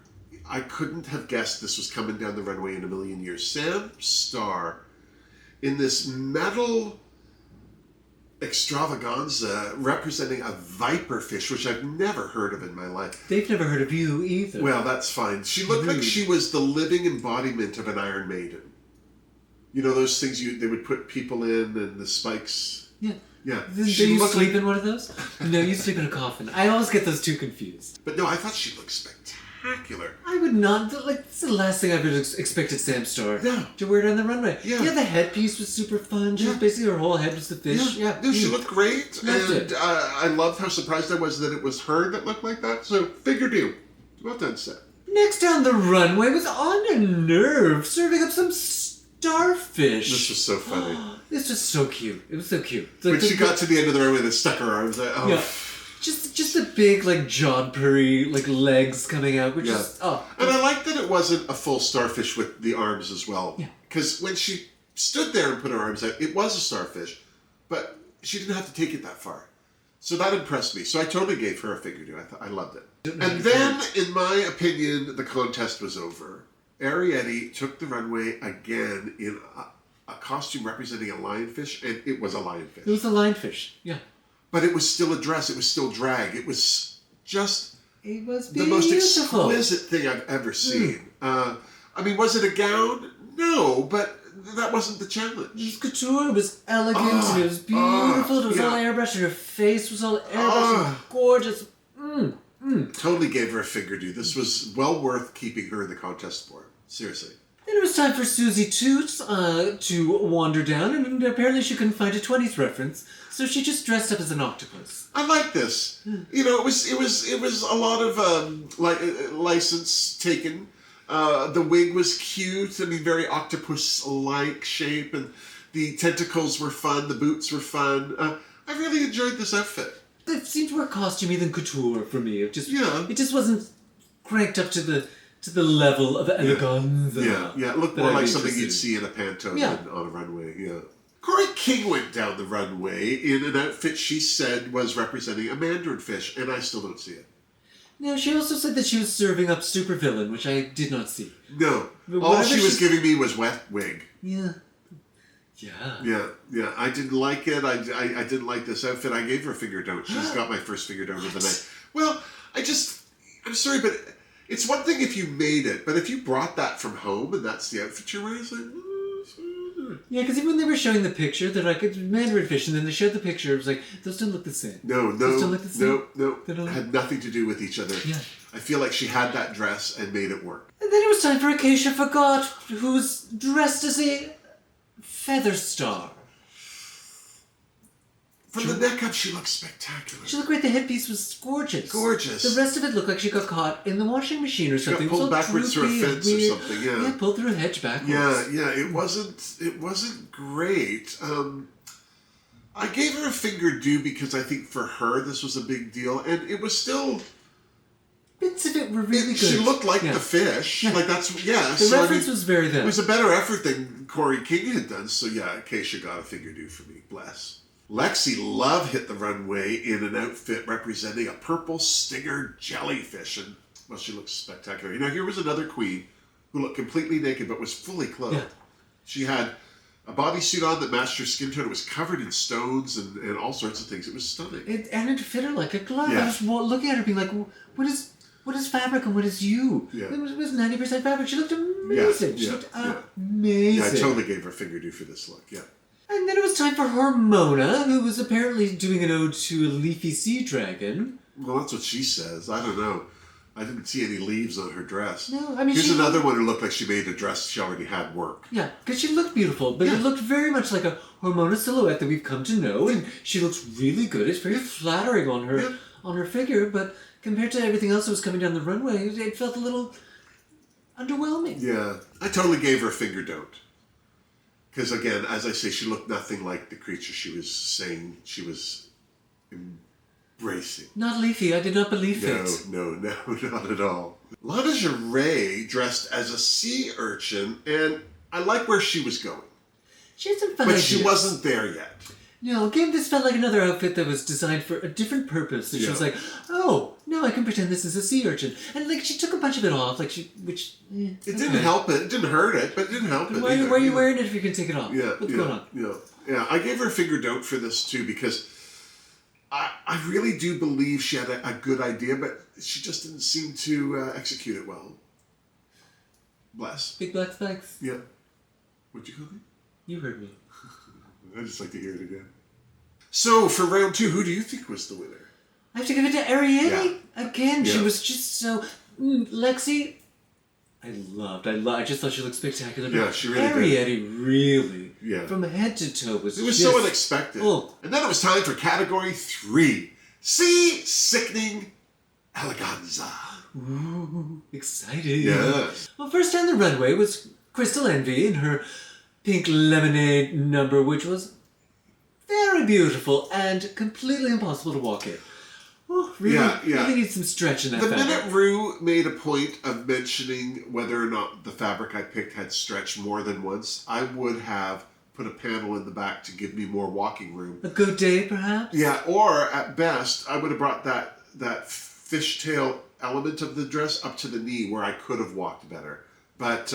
I couldn't have guessed this was coming down the runway in a million years. Sam Starr in this metal extravaganza representing a viper fish, which I've never heard of in my life. They've never heard of you either. Well, that's fine. She looked like she was the living embodiment of an Iron Maiden. You know those things they would put people in and the spikes? Yeah. Do you sleep in one of those? No, you sleep in a coffin. I always get those two confused. But no, I thought she looked spectacular. I would not. This is the last thing I would have expected Sam Starr to wear down the runway. Yeah, the headpiece was super fun. She was basically, her whole head was the fish. No, she looked great. And I loved how surprised I was that it was her that looked like that. So, Fingerdoo. Well done, Sam. Next down the runway was On a Nerve, serving up some starfish. This was so funny. This was so cute. It was so cute. When she got to the end of the runway and stuck her arms out. Yeah. Just the big, jodhpuri, legs coming out. Which is, And I like that it wasn't a full starfish with the arms as well. Yeah. Because when she stood there and put her arms out, it was a starfish. But she didn't have to take it that far. So that impressed me. So I totally gave her a Fingerdoo. I loved it. And then, in my opinion, the contest was over. Arietti took the runway again in a costume representing a lionfish, and it was a lionfish. It was a lionfish, yeah. But it was still a dress. It was still drag. It was just the most exquisite thing I've ever seen. Was it a gown? No, but that wasn't the challenge. It was couture. It was elegant. And it was beautiful. It was all airbrushed. And her face was all airbrushed. And gorgeous. Totally gave her a Fingerdoo. This was well worth keeping her in the contest for. Seriously. Then it was time for Susie Toots to wander down, and apparently she couldn't find a 20th reference, so she just dressed up as an octopus. I like this. You know, it was a lot of license taken. The wig was cute. I mean, very octopus-like shape, and the tentacles were fun. The boots were fun. I really enjoyed this outfit. It seemed more costumey than couture for me. It just wasn't cranked up to the level of eleganza. It looked more like something you'd see in a panto than on a runway. Yeah. Corey King went down the runway in an outfit she said was representing a mandarin fish, and I still don't see it. No, she also said that she was serving up supervillain, which I did not see. No. All she was giving me was wet wig. Yeah. I didn't like it. I didn't like this outfit. I gave her a Fingerdoo. She's got my first Fingerdoo of the night. Well, I'm sorry, but it's one thing if you made it, but if you brought that from home and that's the outfit you're wearing, it's like... Yeah, because even when they were showing the picture, they're like, it's mandarin fish, and then they showed the picture, it was like, those don't look the same. No. It had nothing to do with each other. Yeah. I feel like she had that dress and made it work. And then it was time for Acacia Fagot, who's dressed as a feather star. From the neck up, she looked spectacular. She looked great. The headpiece was gorgeous. Gorgeous. The rest of it looked like she got caught in the washing machine or something. She got pulled backwards through a fence or something, Yeah, pulled through a hedge backwards. Yeah, it wasn't great. I gave her a Fingerdoo because I think for her this was a big deal, and it was still... Bits of it were really good. She looked like the fish. Yeah. Like that's, yeah. The reference was very there. It was a better effort than Corey King had done, so yeah, Keisha got a Fingerdoo for me. Bless. Lexi Love hit the runway in an outfit representing a purple stinger jellyfish, and well, she looks spectacular. You know, here was another queen who looked completely naked but was fully clothed. Yeah. She had a bodysuit on that matched her skin tone. It was covered in stones and all sorts of things. It was stunning. And it fit her like a glove. Yeah. I was looking at her being like, what is fabric and what is you? Yeah. It was 90% fabric. She looked amazing. She looked amazing. Yeah, I totally gave her a Fingerdoo for this look, yeah. And then it was time for Hormona, who was apparently doing an ode to a leafy sea dragon. Well, that's what she says. I don't know. I didn't see any leaves on her dress. No, I mean, here's another one who looked like she made a dress she already had work. Yeah, because she looked beautiful, but it looked very much like a Hormona silhouette that we've come to know, and she looks really good. It's very flattering on her figure, but compared to everything else that was coming down the runway, it felt a little underwhelming. Yeah, I totally gave her a Fingerdoo. Because again, as I say, she looked nothing like the creature she was saying she was embracing. Not leafy, I did not believe it. No, not at all. Lingerie dressed as a sea urchin, and I like where she was going. She had some fun But ideas. she wasn't there yet. No, again, this felt like another outfit that was designed for a different purpose. So she was like, oh, no, I can pretend this is a sea urchin. And like, she took a bunch of it off, like it didn't help it. It didn't hurt it, but it didn't help it. Why are you wearing it if you can take it off? Yeah, What's going on? Yeah. I gave her a Fingerdoo for this too because I really do believe she had a good idea, but she just didn't seem to execute it well. Bless. Big black spikes. Yeah. What'd you call me? You heard me. I'd just like to hear it again. So, for round 2, who do you think was the winner? I have to give it to Ariete. Again, she Yeah. was just so... Lexi, I just thought she looked spectacular. Yeah, she really did. Ariete really, from head to toe, was It was so unexpected. Oh. And then it was time for category 3. Sickening, eleganza. Ooh, exciting. Yes. Well, first down the runway was Crystal Envy in her pink lemonade number, which was very beautiful and completely impossible to walk in. Oh, really needs some stretch in that fabric. The minute Rue made a point of mentioning whether or not the fabric I picked had stretched more than once, I would have put a panel in the back to give me more walking room. A good day, perhaps? Yeah, or at best, I would have brought that fishtail element of the dress up to the knee where I could have walked better. But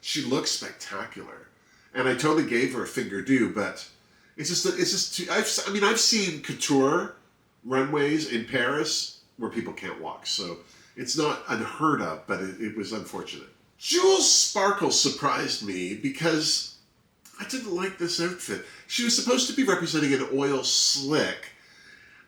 she looks spectacular. And I totally gave her a Fingerdoo, but it's just too, I've seen couture runways in Paris where people can't walk, so it's not unheard of, but it was unfortunate. Jules Sparkle surprised me because I didn't like this outfit. She was supposed to be representing an oil slick,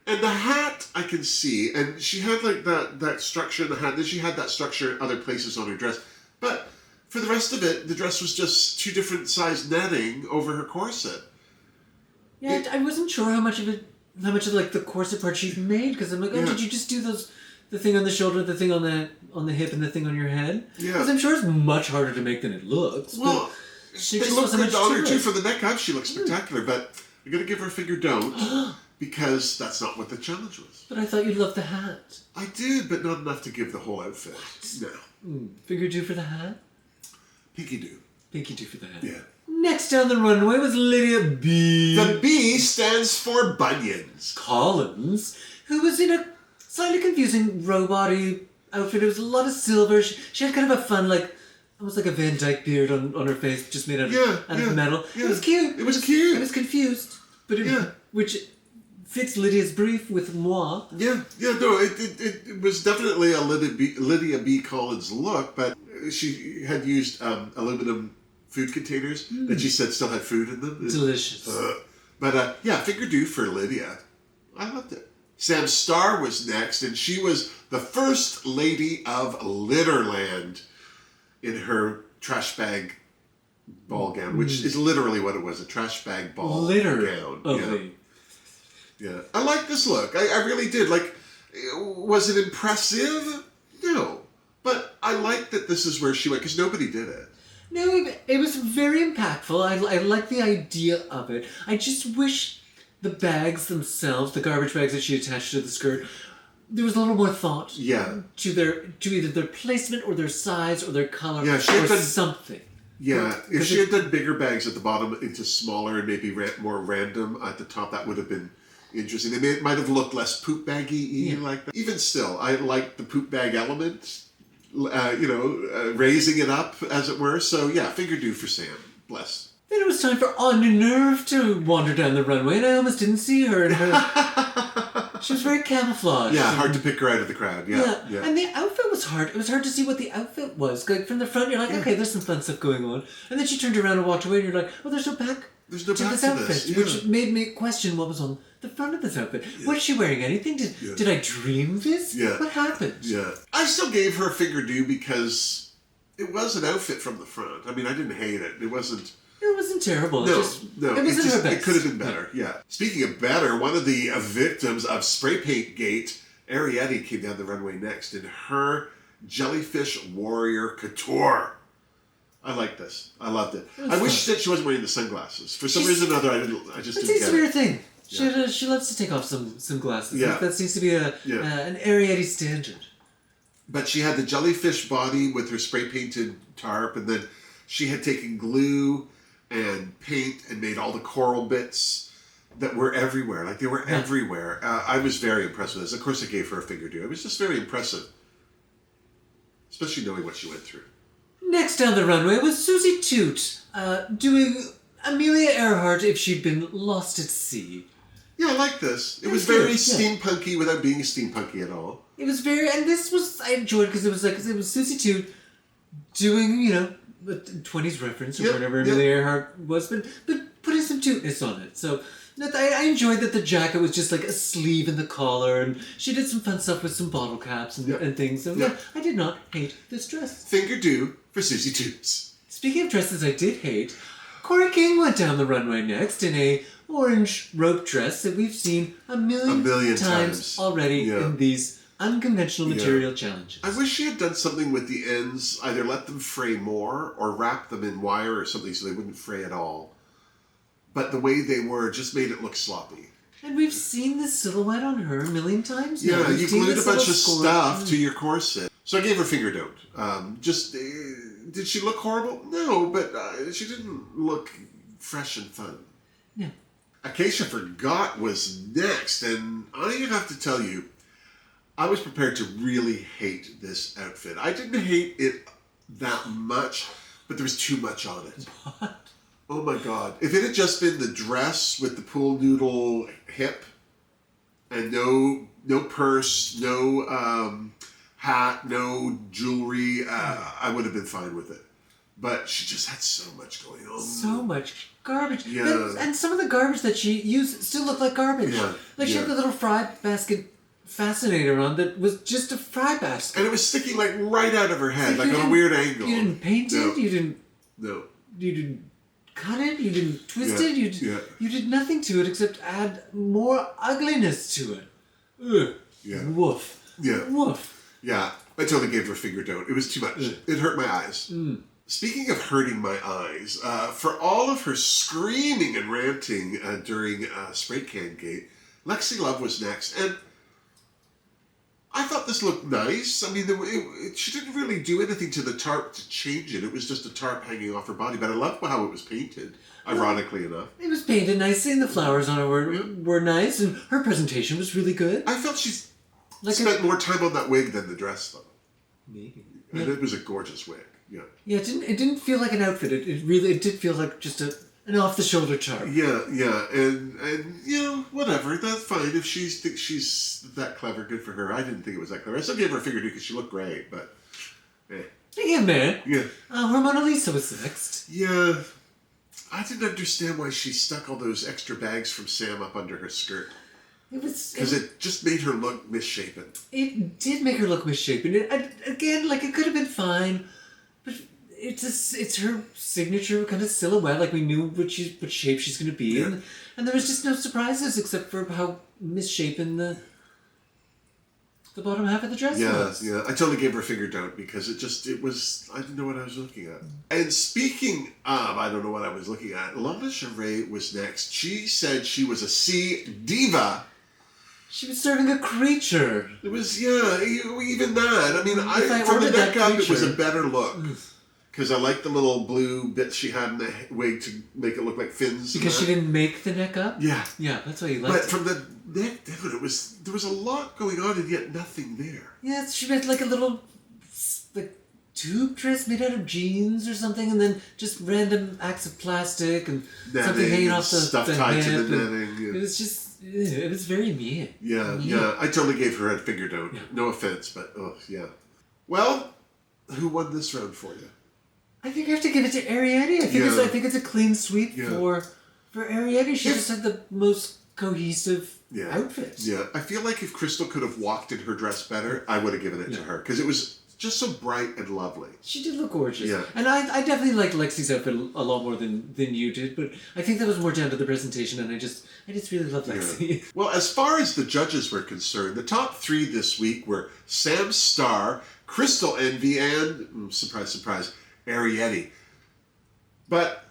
and the hat I can see, and she had like that structure in the hat, then she had that structure in other places on her dress, but for the rest of it, the dress was just 2 different size netting over her corset. Yeah, I wasn't sure how much of like the corset part she made, because I'm like, did you just do the thing on the shoulder, the thing on the hip, and the thing on your head? Yeah. Because I'm sure it's much harder to make than it looks. Well, she they just look wasn't good much on to her it. too. For the neck up, she looks spectacular, but I'm going to give her a Fingerdoo because that's not what the challenge was. But I thought you'd love the hat. I did, but not enough to give the whole outfit. What? No. Fingerdoo for the hat? Pinky-doo. Pinky-doo for the hat. Yeah. Next down the runway was Lydia B. The B stands for bunions. Collins, who was in a slightly confusing robot-y outfit. It was a lot of silver. She had kind of a fun, like, almost like a Van Dyke beard on her face, just made out of metal. Yeah. It was cute. It was cute. I was confused, but which fits Lydia's brief with moi. No, it was definitely a Lydia B. Collins look, but she had used aluminum food containers that she said still had food in them. Delicious. But Fingerdoo for Lydia. I loved it. Sam Starr was next, and she was the first lady of Litterland in her trash bag ball gown, which is literally what it was, a trash bag ball gown. Yeah. I like this look. I really did. Like, was it impressive? No. But I like that this is where she went, because nobody did it. No, it was very impactful. I like the idea of it. I just wish the bags themselves, the garbage bags that she attached to the skirt, there was a little more thought to either their placement or their size or their color or something. Yeah, if she had done bigger bags at the bottom into smaller and maybe more random at the top, that would have been interesting. It might have looked less poop baggy like that. Even still, I like the poop bag element, raising it up, as it were. So yeah, Fingerdoo for Sam. Bless. Then it was time for Anya Nerve to wander down the runway, and I almost didn't see her. She was very camouflaged. Yeah, hard to pick her out of the crowd. Yeah. And the outfit was hard. It was hard to see what the outfit was. Like, from the front, you're like, okay, there's some fun stuff going on. And then she turned around and walked away, and you're like, oh, there's no back. There's no to back this to outfit, this. Which made me question what was on the front of this outfit. Was she wearing anything? Did I dream this? Yeah. What happened? Yeah. I still gave her a Fingerdoo because it was an outfit from the front. I mean, I didn't hate it. It wasn't terrible. No, it wasn't her best. It could have been better, yeah. Speaking of better, one of the victims of Spray Paint Gate, Arietti, came down the runway next in her Jellyfish Warrior Couture. I like this. I loved it. I wish that she wasn't wearing the sunglasses. For some reason or other, I just didn't get it. It's a weird thing. She loves to take off some glasses. Yeah. That seems to be an Arietti standard. But she had the jellyfish body with her spray painted tarp, and then she had taken glue and paint and made all the coral bits that were everywhere. Like, they were everywhere. I was very impressed with this. Of course, I gave her a Fingerdoo. It was just very impressive. Especially knowing what she went through. Next down the runway was Susie Toot, doing Amelia Earhart if she'd been lost at sea. Yeah, I like this. It was very steampunky without being steampunky at all. It was and this was, I enjoyed because it was Susie Toot doing, a 20s reference or whatever Amelia Earhart was, but putting some tootness on it. So I enjoyed that the jacket was just like a sleeve in the collar, and she did some fun stuff with some bottle caps and things. So I did not hate this dress. Fingerdoo for Susie Toots. Speaking of dresses I did hate, Corey King went down the runway next in a orange rope dress that we've seen a million times already in these unconventional material challenges. I wish she had done something with the ends, either let them fray more or wrap them in wire or something so they wouldn't fray at all. But the way they were just made it look sloppy. And we've seen this silhouette on her a million times now. Yeah, you glued a bunch of stuff to your corset. So I gave her Fingerdoo. Did she look horrible? No, but she didn't look fresh and fun. No. Acacia Forgot was next, and I have to tell you, I was prepared to really hate this outfit. I didn't hate it that much, but there was too much on it. What? Oh my God. If it had just been the dress with the pool noodle hip and no purse, no hat, no jewelry, I would have been fine with it. But she just had so much going on. So much garbage. Yeah. And some of the garbage that she used still looked like garbage. Yeah. Like she had the little fry basket fascinator on that was just a fry basket. And it was sticking like right out of her head, like on a weird angle. You didn't paint it. You didn't. No. You didn't cut it. You didn't twist it. You did nothing to it except add more ugliness to it. Ugh. Yeah. Woof. Yeah. Woof. Yeah. I totally gave her a Fingerdoo. It was too much. It hurt my eyes. Speaking of hurting my eyes, for all of her screaming and ranting during Spray Can Gate, Lexi Love was next, and I thought this looked nice. I mean, she didn't really do anything to the tarp to change it. It was just a tarp hanging off her body, but I loved how it was painted, ironically enough. It was painted nicely, and the flowers on it were nice, and her presentation was really good. I felt she spent more time on that wig than the dress, though. Maybe. And it was a gorgeous wig. Yeah. Yeah, it didn't feel like an outfit. It did feel like just an off the shoulder tarp. Yeah, and whatever. That's fine if she thinks she's that clever. Good for her. I didn't think it was that clever. I still gave her a Fingerdoo because she looked great, but Yeah, man. Yeah. Her Mona Lisa was next. Yeah, I didn't understand why she stuck all those extra bags from Sam up under her skirt. Because it just made her look misshapen. It did make her look misshapen. Again, like, it could have been fine. But it's her signature kind of silhouette. Like, we knew what shape she's going to be. Yeah. And there was just no surprises except for how misshapen the the bottom half of the dress Yeah, was. yeah. I totally gave her a finger don't because it was, I didn't know what I was looking at. And speaking of, I don't know what I was looking at, Lingerie was next. She said she was a sea diva. She was serving a creature. It was, yeah, even that. I mean, If from the ordered neck that up, it was a creature- better look. Because I liked the little blue bits she had in the wig to make it look like fins. Because she didn't make the neck up? Yeah. Yeah, that's why you liked But it. from the neck down, there was a lot going on and yet nothing there. Yeah, she had like a little like tube dress made out of jeans or something, and then just random acts of plastic and something hanging off the stuff the tied hip. to the and netting. Yeah. It was just, it was very me. Yeah. I totally gave her a finger don't. Yeah. No offense, but yeah. Well, who won this round for you? I think I have to give it to Arietti. I think it's a clean sweep for Arietti. She just had the most cohesive outfit. Yeah, I feel like if Crystal could have walked in her dress better, I would have given it to her because it was just so bright and lovely. She did look gorgeous. Yeah. And I definitely liked Lexi's outfit a lot more than you did, but I think that was more down to the presentation, and I just really love Lexi. Yeah. Well, as far as the judges were concerned, the top 3 this week were Sam Starr, Crystal Envy, and, surprise, surprise, Arietti. But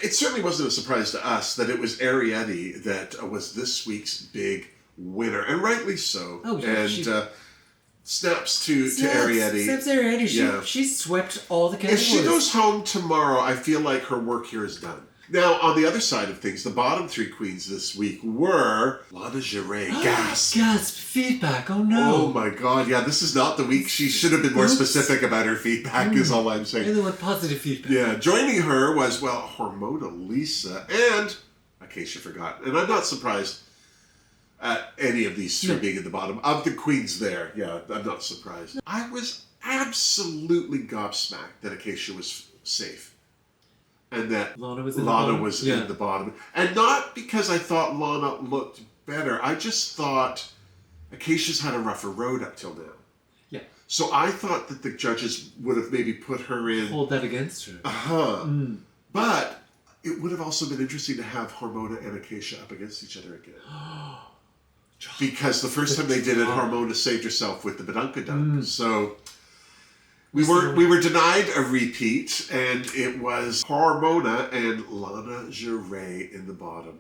it certainly wasn't a surprise to us that it was Arietti that was this week's big winner, and rightly so. Oh, yeah, and snaps to Arietti. Snaps to Arietti. She swept all the categories. If she goes home tomorrow, I feel like her work here is done. Now, on the other side of things, the bottom 3 queens this week were Lingerie. Gasp! Gasp! Feedback! Oh no! Oh my god, yeah, this is not the week. She should have been more specific about her feedback, is all I'm saying. And then what positive feedback? Yeah, joining her was, Hormona Lisa and Acacia Forgot. And I'm not surprised at any of these 3 being at the bottom. Of the queens there, yeah, I'm not surprised. I was absolutely gobsmacked that Acacia was safe. And that Lana was in the bottom. And not because I thought Lana looked better. I just thought Acacia's had a rougher road up till now. Yeah. So I thought that the judges would have maybe put her in. Hold that against her. But it would have also been interesting to have Hormona and Acacia up against each other again. Because the first time they did it, Hormona saved herself with the Badunka Dunk. So we were denied a repeat, and it was Hormona and Lingerie in the bottom.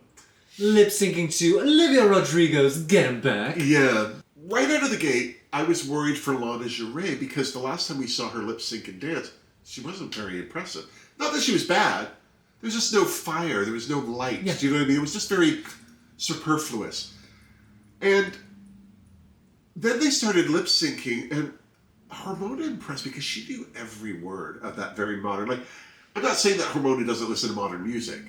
Lip syncing to Olivia Rodrigo's Get 'Em Back. Yeah. Right out of the gate, I was worried for Lingerie because the last time we saw her lip sync and dance, she wasn't very impressive. Not that she was bad. There was just no fire. There was no light. Yeah. Do you know what I mean? It was just very superfluous. And then they started lip syncing, and Hormona impressed me because she knew every word of that very modern. Like, I'm not saying that Hormona doesn't listen to modern music,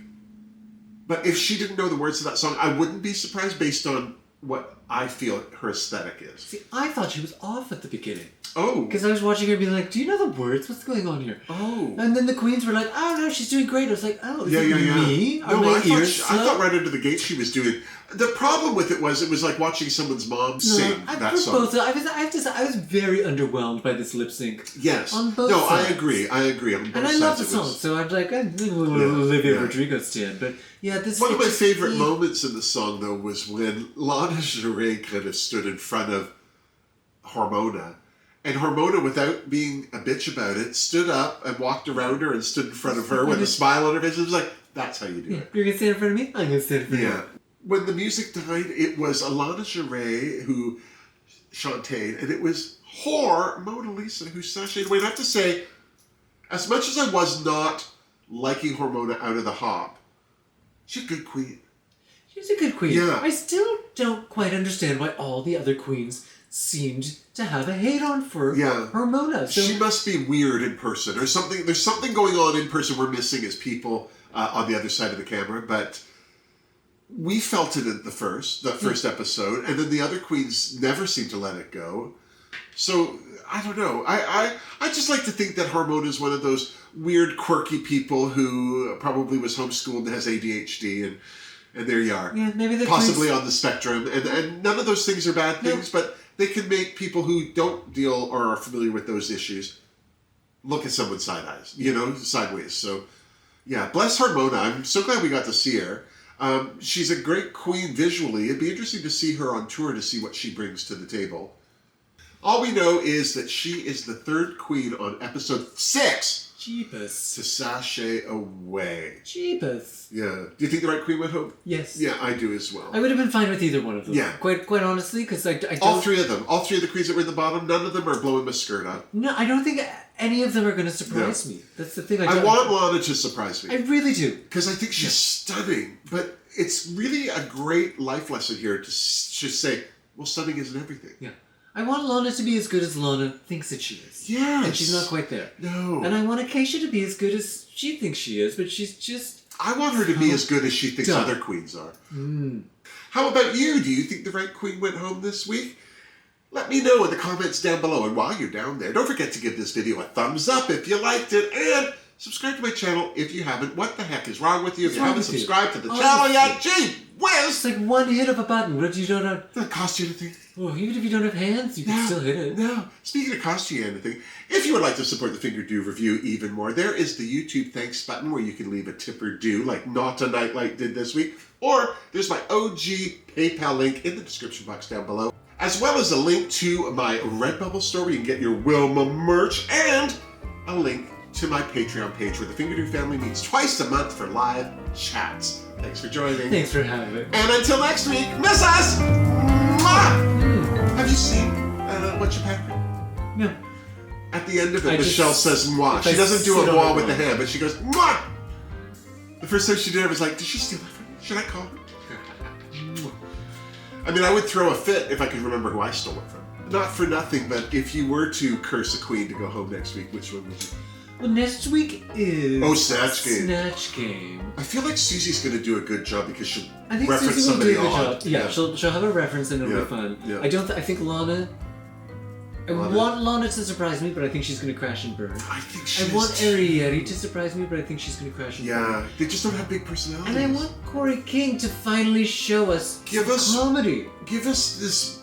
but if she didn't know the words to that song, I wouldn't be surprised based on what I feel her aesthetic is. See, I thought she was off at the beginning. Oh. Because I was watching her being like, do you know the words? What's going on here? Oh. And then the queens were like, oh no, she's doing great. I was like, oh, is it me? Are No, my I ears thought right out of the gate she was doing. The problem with it was like watching someone's mom sing that song. I have to say, I was very underwhelmed by this lip sync. Yes. On both No, sides. I agree. And I love the song, so I'm like, Olivia Rodrigo stand. But yeah, this one of my favorite moments in the song, though, was when Lingerie kind of stood in front of Hormona. And Hormona, without being a bitch about it, stood up and walked around her and stood in front of her with a smile on her face. It was like, that's how you do it. You're going to stand in front of me? I'm going to stand in front of you. When the music died, it was Lingerie who chanted, and it was Hormona Lisa who sashayed away. And I have to say, as much as I was not liking Hormona out of the hop, she's a good queen. She's a good queen. Yeah. I still don't quite understand why all the other queens seemed to have a hate on for Hormona. So she must be weird in person or something. There's something going on in person we're missing as people on the other side of the camera, but we felt it in the first episode, and then the other queens never seemed to let it go. So I don't know. I just like to think that Hormona is one of those weird, quirky people who probably was homeschooled and has ADHD, and there you are. Yeah, maybe possibly on the spectrum, and none of those things are bad things, but they can make people who don't deal or are familiar with those issues look at someone sideways. So, yeah, bless Hormona. I'm so glad we got to see her. She's a great queen visually. It'd be interesting to see her on tour to see what she brings to the table. All we know is that she is the third queen on episode 6 Jeepers. to sashay away. Jeepers. Yeah. Do you think the right queen went home? Yes. Yeah, I do as well. I would have been fine with either one of them. Yeah. Quite honestly, because I don't... All three of them. All three of the queens that were in the bottom, none of them are blowing my skirt up. No, I don't think any of them are going to surprise me. That's the thing. I want Lana to surprise me. I really do. Because I think she's stunning. But it's really a great life lesson here to just say, well, stunning isn't everything. Yeah. I want Lana to be as good as Lana thinks that she is. Yes. And she's not quite there. No. And I want Acacia to be as good as she thinks she is, but she's just... I want her to be as good as she thinks other queens are. How about you? Do you think the right queen went home this week? Let me know in the comments down below. And while you're down there, don't forget to give this video a thumbs up if you liked it. And subscribe to my channel if you haven't. What the heck is wrong with you? If you haven't subscribed to the channel yet, gee whiz! It's like one hit of a button. What you don't know? Does it cost you anything? Well, even if you don't have hands, you can still hit it. No. Speaking of cost you anything, if you would like to support the Fingerdoo review even more, there is the YouTube thanks button where you can leave a tip or do, like Not a Nightlight did this week. Or there's my OG PayPal link in the description box down below, as well as a link to my Redbubble store where you can get your Wilma merch, and a link to my Patreon page where the Fingerdoo family meets twice a month for live chats. Thanks for joining. Thanks for having me. And until next week, miss us! Mwah! Have you seen What's Your Pattern? No. At the end of it, Michelle says mwah. She doesn't do a mwah with the hand, but she goes mwah! The first time she did it, I was like, did she steal that from me? Should I call her? I mean, I would throw a fit if I could remember who I stole it from. Not for nothing, but if you were to curse a queen to go home next week, which one would you? Well, next week is... Oh, Snatch Game. Snatch Game. I feel like Susie's going to do a good job because she'll I think reference Susie will somebody do a good odd. job. Yeah, she'll have a reference and it'll be fun. Yeah. I think Lana... I want Lana to surprise me, but I think she's going to crash and burn. I think she's... I want Ariete to surprise me, but I think she's going to crash and burn. Yeah, they just don't have big personalities. And I want Corey King to finally show us comedy. Give us this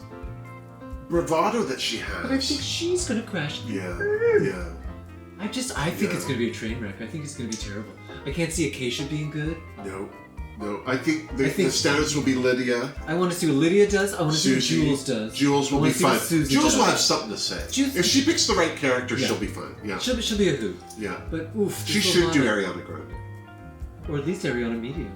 bravado that she has. But I think she's going to crash and Yeah, burn. yeah. I think it's going to be a train wreck. I think it's going to be terrible. I can't see Acacia being good. No. I think the standards will be Lydia. I want to see what Lydia does. I want to see what Susie. Jules does. Jules will be fun. Jules will have something to say. If she picks the right character, she'll be fun. Yeah. She'll be a who. Yeah. But oof. She should do Ariana Grande. Or at least Ariana Medium.